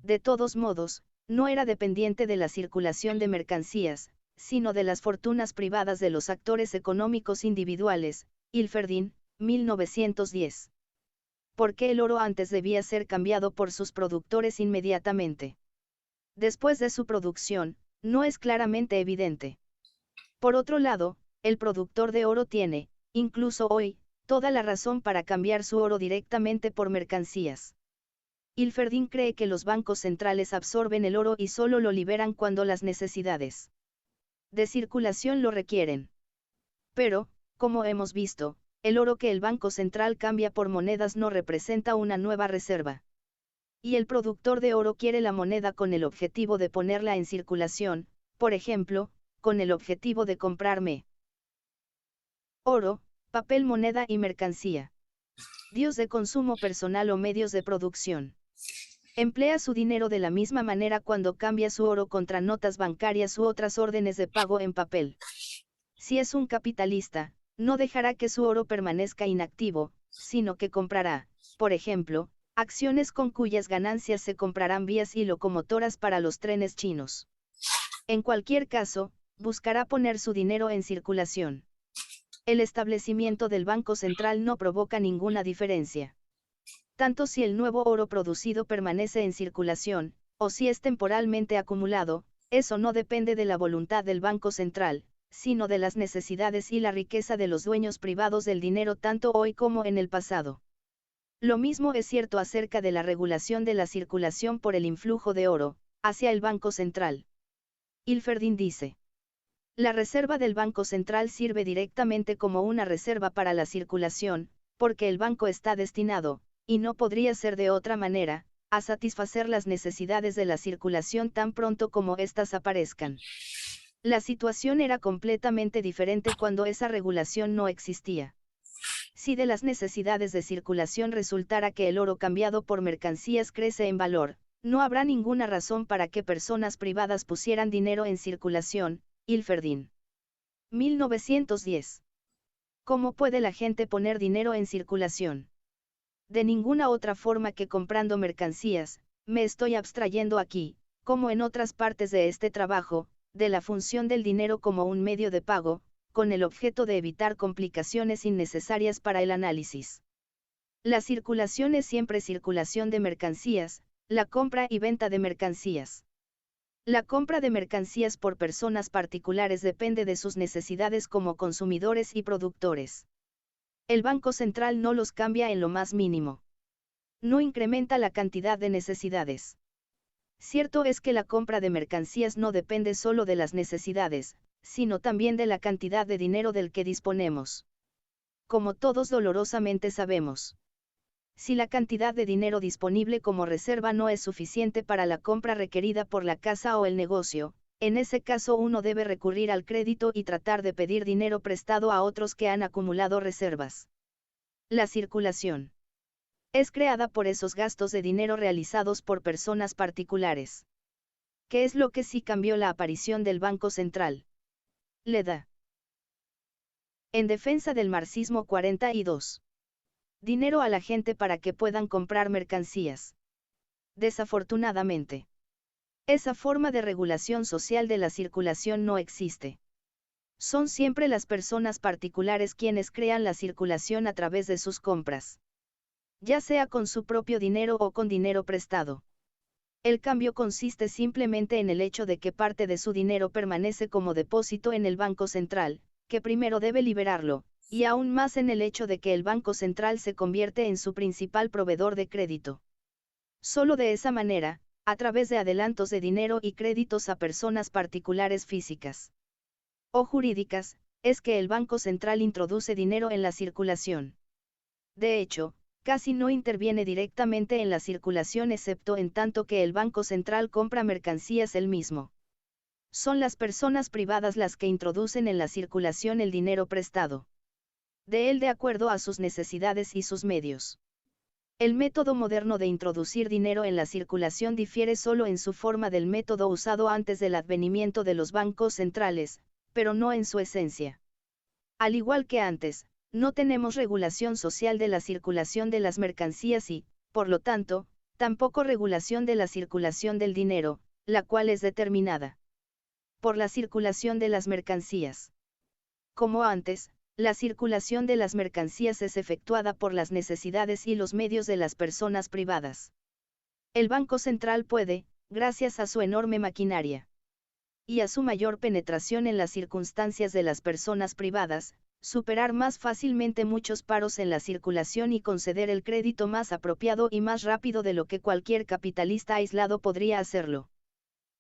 De todos modos, no era dependiente de la circulación de mercancías, sino de las fortunas privadas de los actores económicos individuales. Hilferdin, 1910. ¿Por qué el oro antes debía ser cambiado por sus productores inmediatamente? Después de su producción, no es claramente evidente. Por otro lado, el productor de oro tiene, incluso hoy, toda la razón para cambiar su oro directamente por mercancías. Hilferdin cree que los bancos centrales absorben el oro y solo lo liberan cuando las necesidades de circulación lo requieren. Pero, como hemos visto, el oro que el Banco Central cambia por monedas no representa una nueva reserva. Y el productor de oro quiere la moneda con el objetivo de ponerla en circulación, por ejemplo, con el objetivo de comprarme oro, papel moneda y mercancía. Dios de consumo personal o medios de producción. Emplea su dinero de la misma manera cuando cambia su oro contra notas bancarias u otras órdenes de pago en papel. Si es un capitalista, no dejará que su oro permanezca inactivo, sino que comprará, por ejemplo, acciones con cuyas ganancias se comprarán vías y locomotoras para los trenes chinos. En cualquier caso, buscará poner su dinero en circulación. El establecimiento del Banco Central no provoca ninguna diferencia. Tanto si el nuevo oro producido permanece en circulación, o si es temporalmente acumulado, eso no depende de la voluntad del Banco Central, sino de las necesidades y la riqueza de los dueños privados del dinero tanto hoy como en el pasado. Lo mismo es cierto acerca de la regulación de la circulación por el influjo de oro, hacia el Banco Central. Hilferdin dice: la reserva del Banco Central sirve directamente como una reserva para la circulación, porque el banco está destinado, y no podría ser de otra manera, a satisfacer las necesidades de la circulación tan pronto como éstas aparezcan. La situación era completamente diferente cuando esa regulación no existía. Si de las necesidades de circulación resultara que el oro cambiado por mercancías crece en valor, no habrá ninguna razón para que personas privadas pusieran dinero en circulación. Hilferdin. 1910. ¿Cómo puede la gente poner dinero en circulación? De ninguna otra forma que comprando mercancías. Me estoy abstrayendo aquí, como en otras partes de este trabajo, de la función del dinero como un medio de pago, con el objeto de evitar complicaciones innecesarias para el análisis. La circulación es siempre circulación de mercancías, la compra y venta de mercancías. La compra de mercancías por personas particulares depende de sus necesidades como consumidores y productores. El Banco Central no los cambia en lo más mínimo. No incrementa la cantidad de necesidades. Cierto es que la compra de mercancías no depende solo de las necesidades, sino también de la cantidad de dinero del que disponemos. Como todos dolorosamente sabemos. Si la cantidad de dinero disponible como reserva no es suficiente para la compra requerida por la casa o el negocio, en ese caso uno debe recurrir al crédito y tratar de pedir dinero prestado a otros que han acumulado reservas. La circulación es creada por esos gastos de dinero realizados por personas particulares. ¿Qué es lo que sí cambió la aparición del Banco Central? Le da. En defensa del marxismo 42. Dinero a la gente para que puedan comprar mercancías. Desafortunadamente, esa forma de regulación social de la circulación no existe. Son siempre las personas particulares quienes crean la circulación a través de sus compras. Ya sea con su propio dinero o con dinero prestado. El cambio consiste simplemente en el hecho de que parte de su dinero permanece como depósito en el Banco Central, que primero debe liberarlo, y aún más en el hecho de que el Banco Central se convierte en su principal proveedor de crédito. Solo de esa manera, a través de adelantos de dinero y créditos a personas particulares físicas o jurídicas, es que el Banco Central introduce dinero en la circulación. De hecho, casi no interviene directamente en la circulación excepto en tanto que el Banco Central compra mercancías él mismo. Son las personas privadas las que introducen en la circulación el dinero prestado de él de acuerdo a sus necesidades y sus medios. El método moderno de introducir dinero en la circulación difiere solo en su forma del método usado antes del advenimiento de los bancos centrales, pero no en su esencia. Al igual que antes, no tenemos regulación social de la circulación de las mercancías y, por lo tanto, tampoco regulación de la circulación del dinero, la cual es determinada por la circulación de las mercancías. Como antes, la circulación de las mercancías es efectuada por las necesidades y los medios de las personas privadas. El Banco Central puede, gracias a su enorme maquinaria y a su mayor penetración en las circunstancias de las personas privadas, superar más fácilmente muchos paros en la circulación y conceder el crédito más apropiado y más rápido de lo que cualquier capitalista aislado podría hacerlo.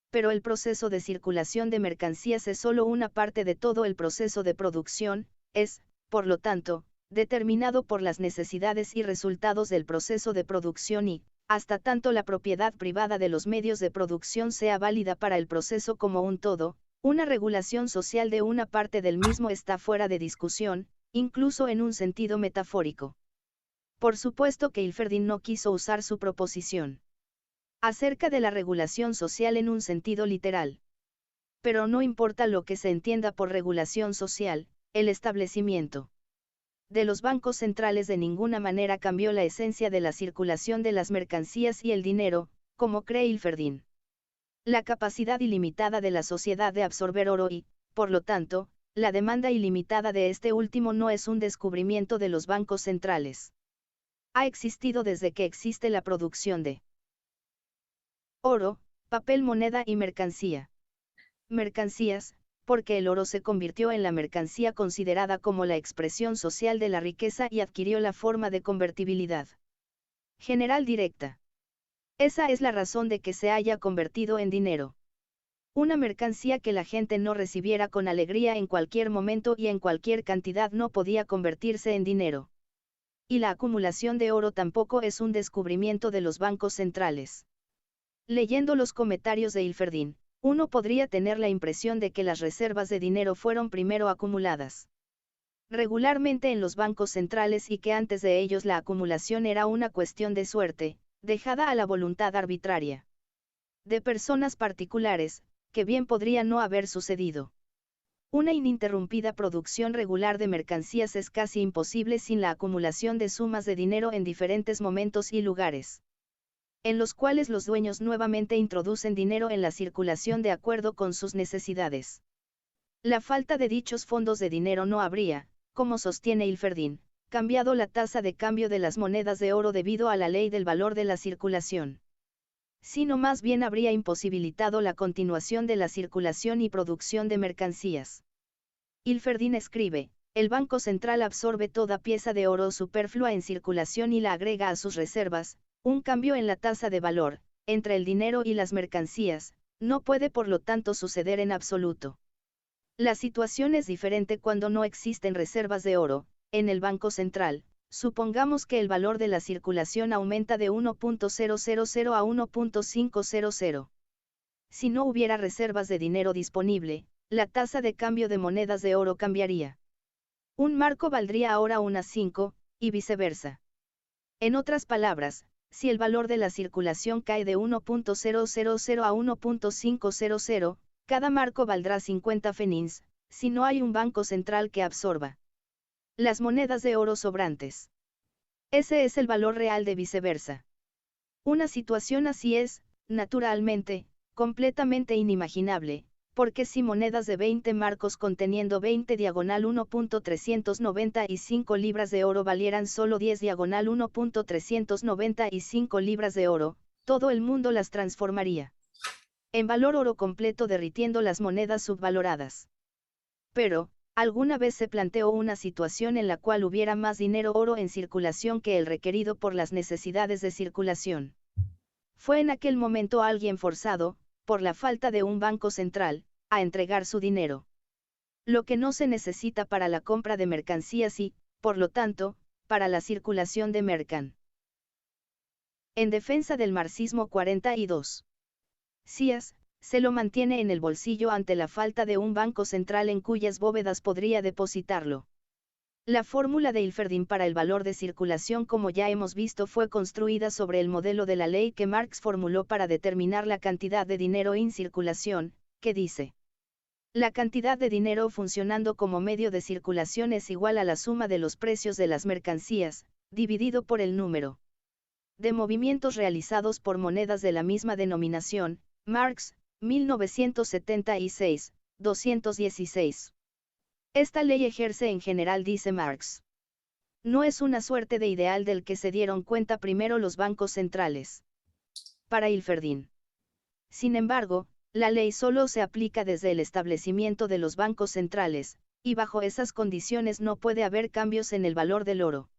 Pero el proceso de circulación de mercancías es solo una parte de todo el proceso de producción, es, por lo tanto, determinado por las necesidades y resultados del proceso de producción y, hasta tanto la propiedad privada de los medios de producción sea válida para el proceso como un todo, una regulación social de una parte del mismo está fuera de discusión, incluso en un sentido metafórico. Por supuesto que Hilferdin no quiso usar su proposición acerca de la regulación social en un sentido literal. Pero no importa lo que se entienda por regulación social, el establecimiento de los bancos centrales de ninguna manera cambió la esencia de la circulación de las mercancías y el dinero, como cree Hilferdin. La capacidad ilimitada de la sociedad de absorber oro y, por lo tanto, la demanda ilimitada de este último no es un descubrimiento de los bancos centrales. Ha existido desde que existe la producción de oro, papel moneda y mercancía. Mercancías, porque el oro se convirtió en la mercancía considerada como la expresión social de la riqueza y adquirió la forma de convertibilidad general directa. Esa es la razón de que se haya convertido en dinero. Una mercancía que la gente no recibiera con alegría en cualquier momento y en cualquier cantidad no podía convertirse en dinero. Y la acumulación de oro tampoco es un descubrimiento de los bancos centrales. Leyendo los comentarios de Hilferdin, uno podría tener la impresión de que las reservas de dinero fueron primero acumuladas regularmente en los bancos centrales y que antes de ellos la acumulación era una cuestión de suerte, dejada a la voluntad arbitraria de personas particulares, que bien podría no haber sucedido. Una ininterrumpida producción regular de mercancías es casi imposible sin la acumulación de sumas de dinero en diferentes momentos y lugares, en los cuales los dueños nuevamente introducen dinero en la circulación de acuerdo con sus necesidades. La falta de dichos fondos de dinero no habría, como sostiene Hilferdin, cambiado la tasa de cambio de las monedas de oro debido a la ley del valor de la circulación, sino más bien habría imposibilitado la continuación de la circulación y producción de mercancías. Hilferdin escribe, el Banco Central absorbe toda pieza de oro superflua en circulación y la agrega a sus reservas. Un cambio en la tasa de valor, entre el dinero y las mercancías, no puede por lo tanto suceder en absoluto. La situación es diferente cuando no existen reservas de oro, en el Banco Central. Supongamos que el valor de la circulación aumenta de 1.000 a 1.500. Si no hubiera reservas de dinero disponible, la tasa de cambio de monedas de oro cambiaría. Un marco valdría ahora unas 5, y viceversa. En otras palabras, si el valor de la circulación cae de 1.000 a 1.500, cada marco valdrá 50 pfennigs, si no hay un banco central que absorba las monedas de oro sobrantes. Ese es el valor real de viceversa. Una situación así es, naturalmente, completamente inimaginable, porque si monedas de 20 marcos conteniendo 20 diagonal 1.395 libras de oro valieran solo 10 diagonal 1.395 libras de oro, todo el mundo las transformaría en valor oro completo, derritiendo las monedas subvaloradas. Pero, alguna vez se planteó una situación en la cual hubiera más dinero oro en circulación que el requerido por las necesidades de circulación. Fue en aquel momento alguien forzado, por la falta de un banco central, a entregar su dinero. Lo que no se necesita para la compra de mercancías y, por lo tanto, para la circulación de mercan. En defensa del marxismo 42. Sías, se lo mantiene en el bolsillo ante la falta de un banco central en cuyas bóvedas podría depositarlo. La fórmula de Hilferding para el valor de circulación, como ya hemos visto, fue construida sobre el modelo de la ley que Marx formuló para determinar la cantidad de dinero en circulación, que dice: la cantidad de dinero funcionando como medio de circulación es igual a la suma de los precios de las mercancías, dividido por el número de movimientos realizados por monedas de la misma denominación. Marx, 1976, 216. Esta ley ejerce en general, dice Marx. No es una suerte de ideal del que se dieron cuenta primero los bancos centrales. Para Hilferding. Sin embargo, la ley solo se aplica desde el establecimiento de los bancos centrales, y bajo esas condiciones no puede haber cambios en el valor del oro.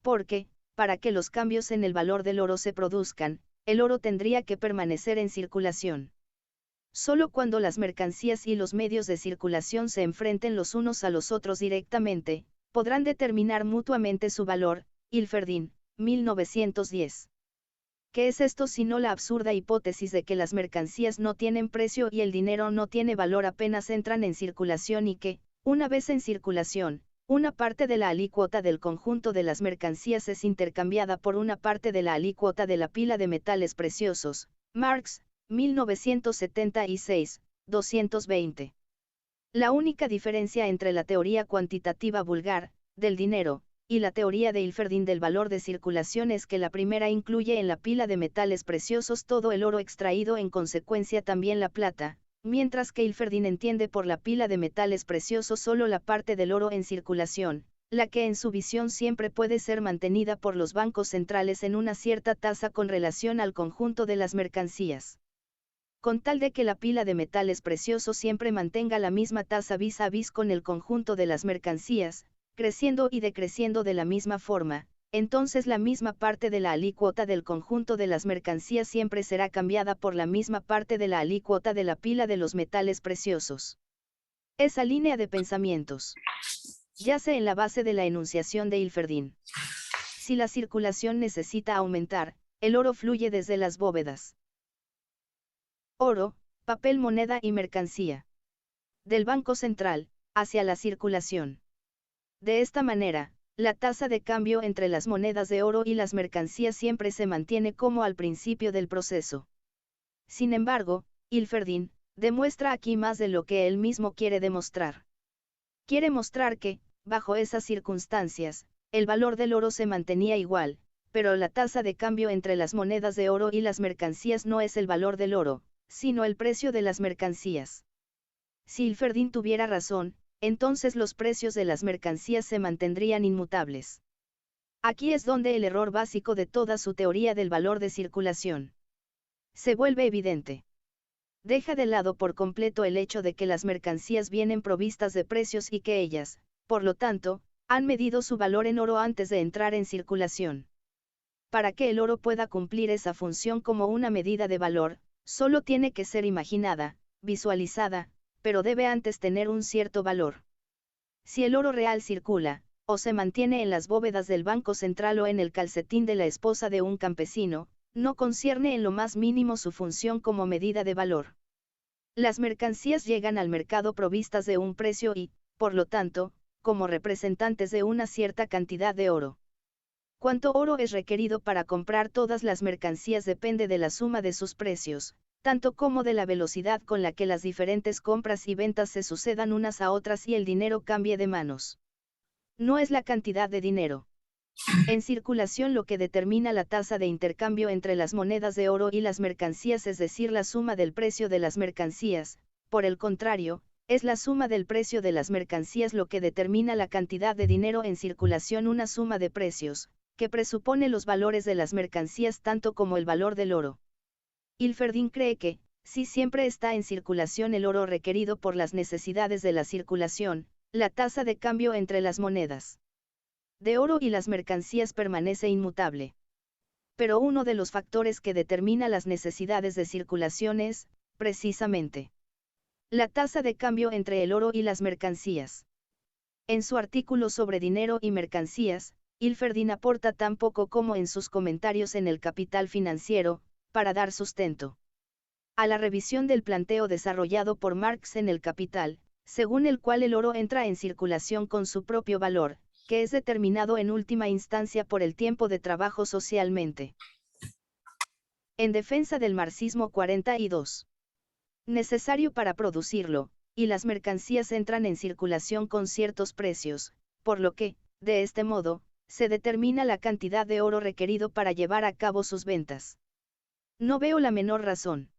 Porque, para que los cambios en el valor del oro se produzcan, el oro tendría que permanecer en circulación. Solo cuando las mercancías y los medios de circulación se enfrenten los unos a los otros directamente, podrán determinar mutuamente su valor. Hilferding, 1910. ¿Qué es esto sino la absurda hipótesis de que las mercancías no tienen precio y el dinero no tiene valor apenas entran en circulación, y que, una vez en circulación, una parte de la alícuota del conjunto de las mercancías es intercambiada por una parte de la alícuota de la pila de metales preciosos? Marx, 1976, 220. La única diferencia entre la teoría cuantitativa vulgar, del dinero, y la teoría de Hilferding del valor de circulación es que la primera incluye en la pila de metales preciosos todo el oro extraído, en consecuencia también la plata, mientras que Hilferding entiende por la pila de metales preciosos solo la parte del oro en circulación, la que en su visión siempre puede ser mantenida por los bancos centrales en una cierta tasa con relación al conjunto de las mercancías. Con tal de que la pila de metales preciosos siempre mantenga la misma tasa vis a vis con el conjunto de las mercancías, creciendo y decreciendo de la misma forma, entonces la misma parte de la alícuota del conjunto de las mercancías siempre será cambiada por la misma parte de la alícuota de la pila de los metales preciosos. Esa línea de pensamientos yace en la base de la enunciación de Hilferding. Si la circulación necesita aumentar, el oro fluye desde las bóvedas. Oro, papel moneda y mercancía. Del Banco Central, hacia la circulación. De esta manera, la tasa de cambio entre las monedas de oro y las mercancías siempre se mantiene como al principio del proceso. Sin embargo, Hilferding demuestra aquí más de lo que él mismo quiere demostrar. Quiere mostrar que, bajo esas circunstancias, el valor del oro se mantenía igual, pero la tasa de cambio entre las monedas de oro y las mercancías no es el valor del oro, sino el precio de las mercancías. Si Hilferding tuviera razón, entonces los precios de las mercancías se mantendrían inmutables. Aquí es donde el error básico de toda su teoría del valor de circulación se vuelve evidente. Deja de lado por completo el hecho de que las mercancías vienen provistas de precios y que ellas, por lo tanto, han medido su valor en oro antes de entrar en circulación. Para que el oro pueda cumplir esa función como una medida de valor, solo tiene que ser imaginada, visualizada, pero debe antes tener un cierto valor. Si el oro real circula, o se mantiene en las bóvedas del Banco Central o en el calcetín de la esposa de un campesino, no concierne en lo más mínimo su función como medida de valor. Las mercancías llegan al mercado provistas de un precio y, por lo tanto, como representantes de una cierta cantidad de oro. Cuánto oro es requerido para comprar todas las mercancías depende de la suma de sus precios, tanto como de la velocidad con la que las diferentes compras y ventas se sucedan unas a otras y el dinero cambie de manos. No es la cantidad de dinero en circulación lo que determina la tasa de intercambio entre las monedas de oro y las mercancías, es decir, la suma del precio de las mercancías. Por el contrario, es la suma del precio de las mercancías lo que determina la cantidad de dinero en circulación. Una suma de precios, que presupone los valores de las mercancías tanto como el valor del oro. Ilferdín cree que, si siempre está en circulación el oro requerido por las necesidades de la circulación, la tasa de cambio entre las monedas de oro y las mercancías permanece inmutable. Pero uno de los factores que determina las necesidades de circulación es, precisamente, la tasa de cambio entre el oro y las mercancías. En su artículo sobre dinero y mercancías, Ilferdín aporta tan poco como en sus comentarios en el Capital Financiero, para dar sustento a la revisión del planteo desarrollado por Marx en el Capital, según el cual el oro entra en circulación con su propio valor, que es determinado en última instancia por el tiempo de trabajo socialmente. En defensa del marxismo 42. Necesario para producirlo, y las mercancías entran en circulación con ciertos precios, por lo que, de este modo, se determina la cantidad de oro requerido para llevar a cabo sus ventas. No veo la menor razón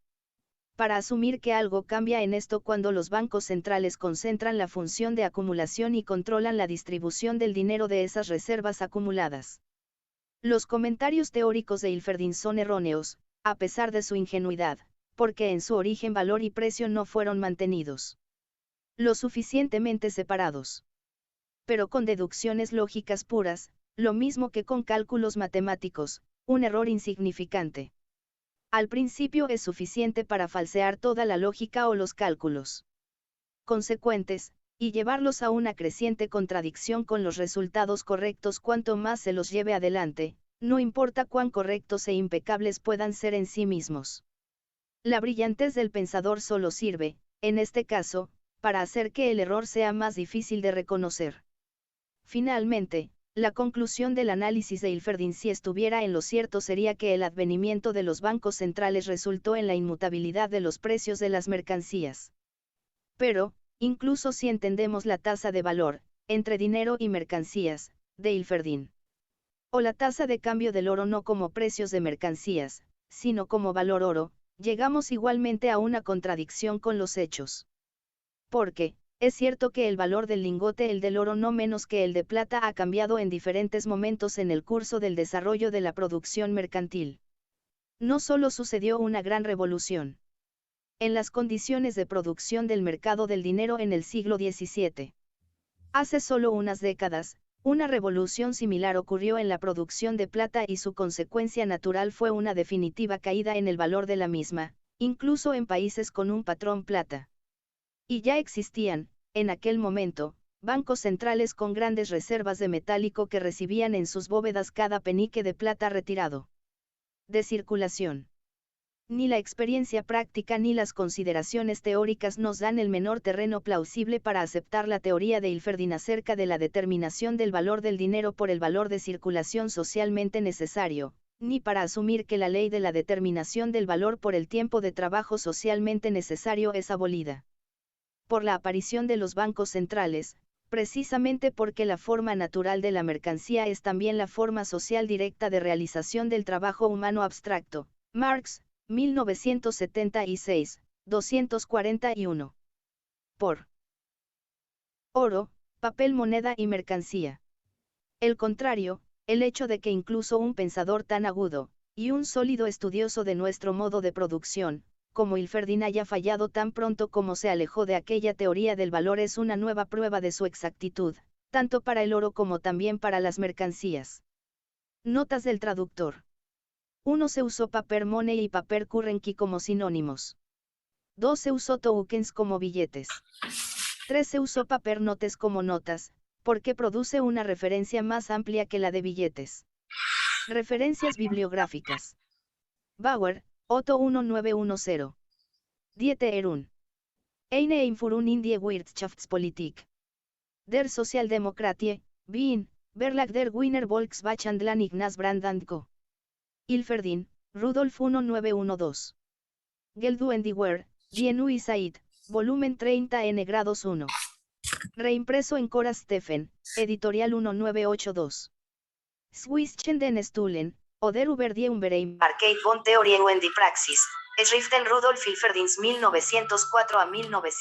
para asumir que algo cambia en esto cuando los bancos centrales concentran la función de acumulación y controlan la distribución del dinero de esas reservas acumuladas. Los comentarios teóricos de Ilferdín son erróneos, a pesar de su ingenuidad, porque en su origen valor y precio no fueron mantenidos lo suficientemente separados. Pero con deducciones lógicas puras, lo mismo que con cálculos matemáticos, un error insignificante. Al principio es suficiente para falsear toda la lógica o los cálculos consecuentes, y llevarlos a una creciente contradicción con los resultados correctos cuanto más se los lleve adelante, no importa cuán correctos e impecables puedan ser en sí mismos. La brillantez del pensador solo sirve, en este caso, para hacer que el error sea más difícil de reconocer. Finalmente, la conclusión del análisis de Ilferdín, si estuviera en lo cierto, sería que el advenimiento de los bancos centrales resultó en la inmutabilidad de los precios de las mercancías. Pero, incluso si entendemos la tasa de valor, entre dinero y mercancías, de Ilferdín, o la tasa de cambio del oro no como precios de mercancías, sino como valor oro, llegamos igualmente a una contradicción con los hechos. Porque, es cierto que el valor del lingote, el del oro no menos que el de plata, ha cambiado en diferentes momentos en el curso del desarrollo de la producción mercantil. No solo sucedió una gran revolución en las condiciones de producción del mercado del dinero en el siglo XVII. Hace solo unas décadas, una revolución similar ocurrió en la producción de plata y su consecuencia natural fue una definitiva caída en el valor de la misma, incluso en países con un patrón plata. Y ya existían, en aquel momento, bancos centrales con grandes reservas de metálico que recibían en sus bóvedas cada penique de plata retirado de circulación. Ni la experiencia práctica ni las consideraciones teóricas nos dan el menor terreno plausible para aceptar la teoría de Ilferdín acerca de la determinación del valor del dinero por el valor de circulación socialmente necesario, ni para asumir que la ley de la determinación del valor por el tiempo de trabajo socialmente necesario es abolida por la aparición de los bancos centrales, precisamente porque la forma natural de la mercancía es también la forma social directa de realización del trabajo humano abstracto. Marx, 1976, 241. Por oro, papel, moneda y mercancía. El contrario, el hecho de que incluso un pensador tan agudo, y un sólido estudioso de nuestro modo de producción, como Ilferdín, haya fallado tan pronto como se alejó de aquella teoría del valor es una nueva prueba de su exactitud, tanto para el oro como también para las mercancías. Notas del traductor. 1. Se usó paper money y paper currency como sinónimos. 2. Se usó tokens como billetes. 3. Se usó paper notes como notas, porque produce una referencia más amplia que la de billetes. Referencias bibliográficas. Bauer, Otto 1910. Die Teerung. Eine Einführung in die Wirtschaftspolitik. Der Sozialdemokratie, Wien, Verlag der Wiener Volkswagenhandel Ignaz Brand & Co. Ilferdín, Rudolf 1912. Geldu en die Ware, die Neue Zeit, volumen 30 n grados 1. Reimpreso en Cora Stephen, editorial 1982. Zwischen den Stühlen, oder über die Umbereim. Arcade von Theorie und die Praxis. Schriften Rudolf Ilferdins 1904 a 1900.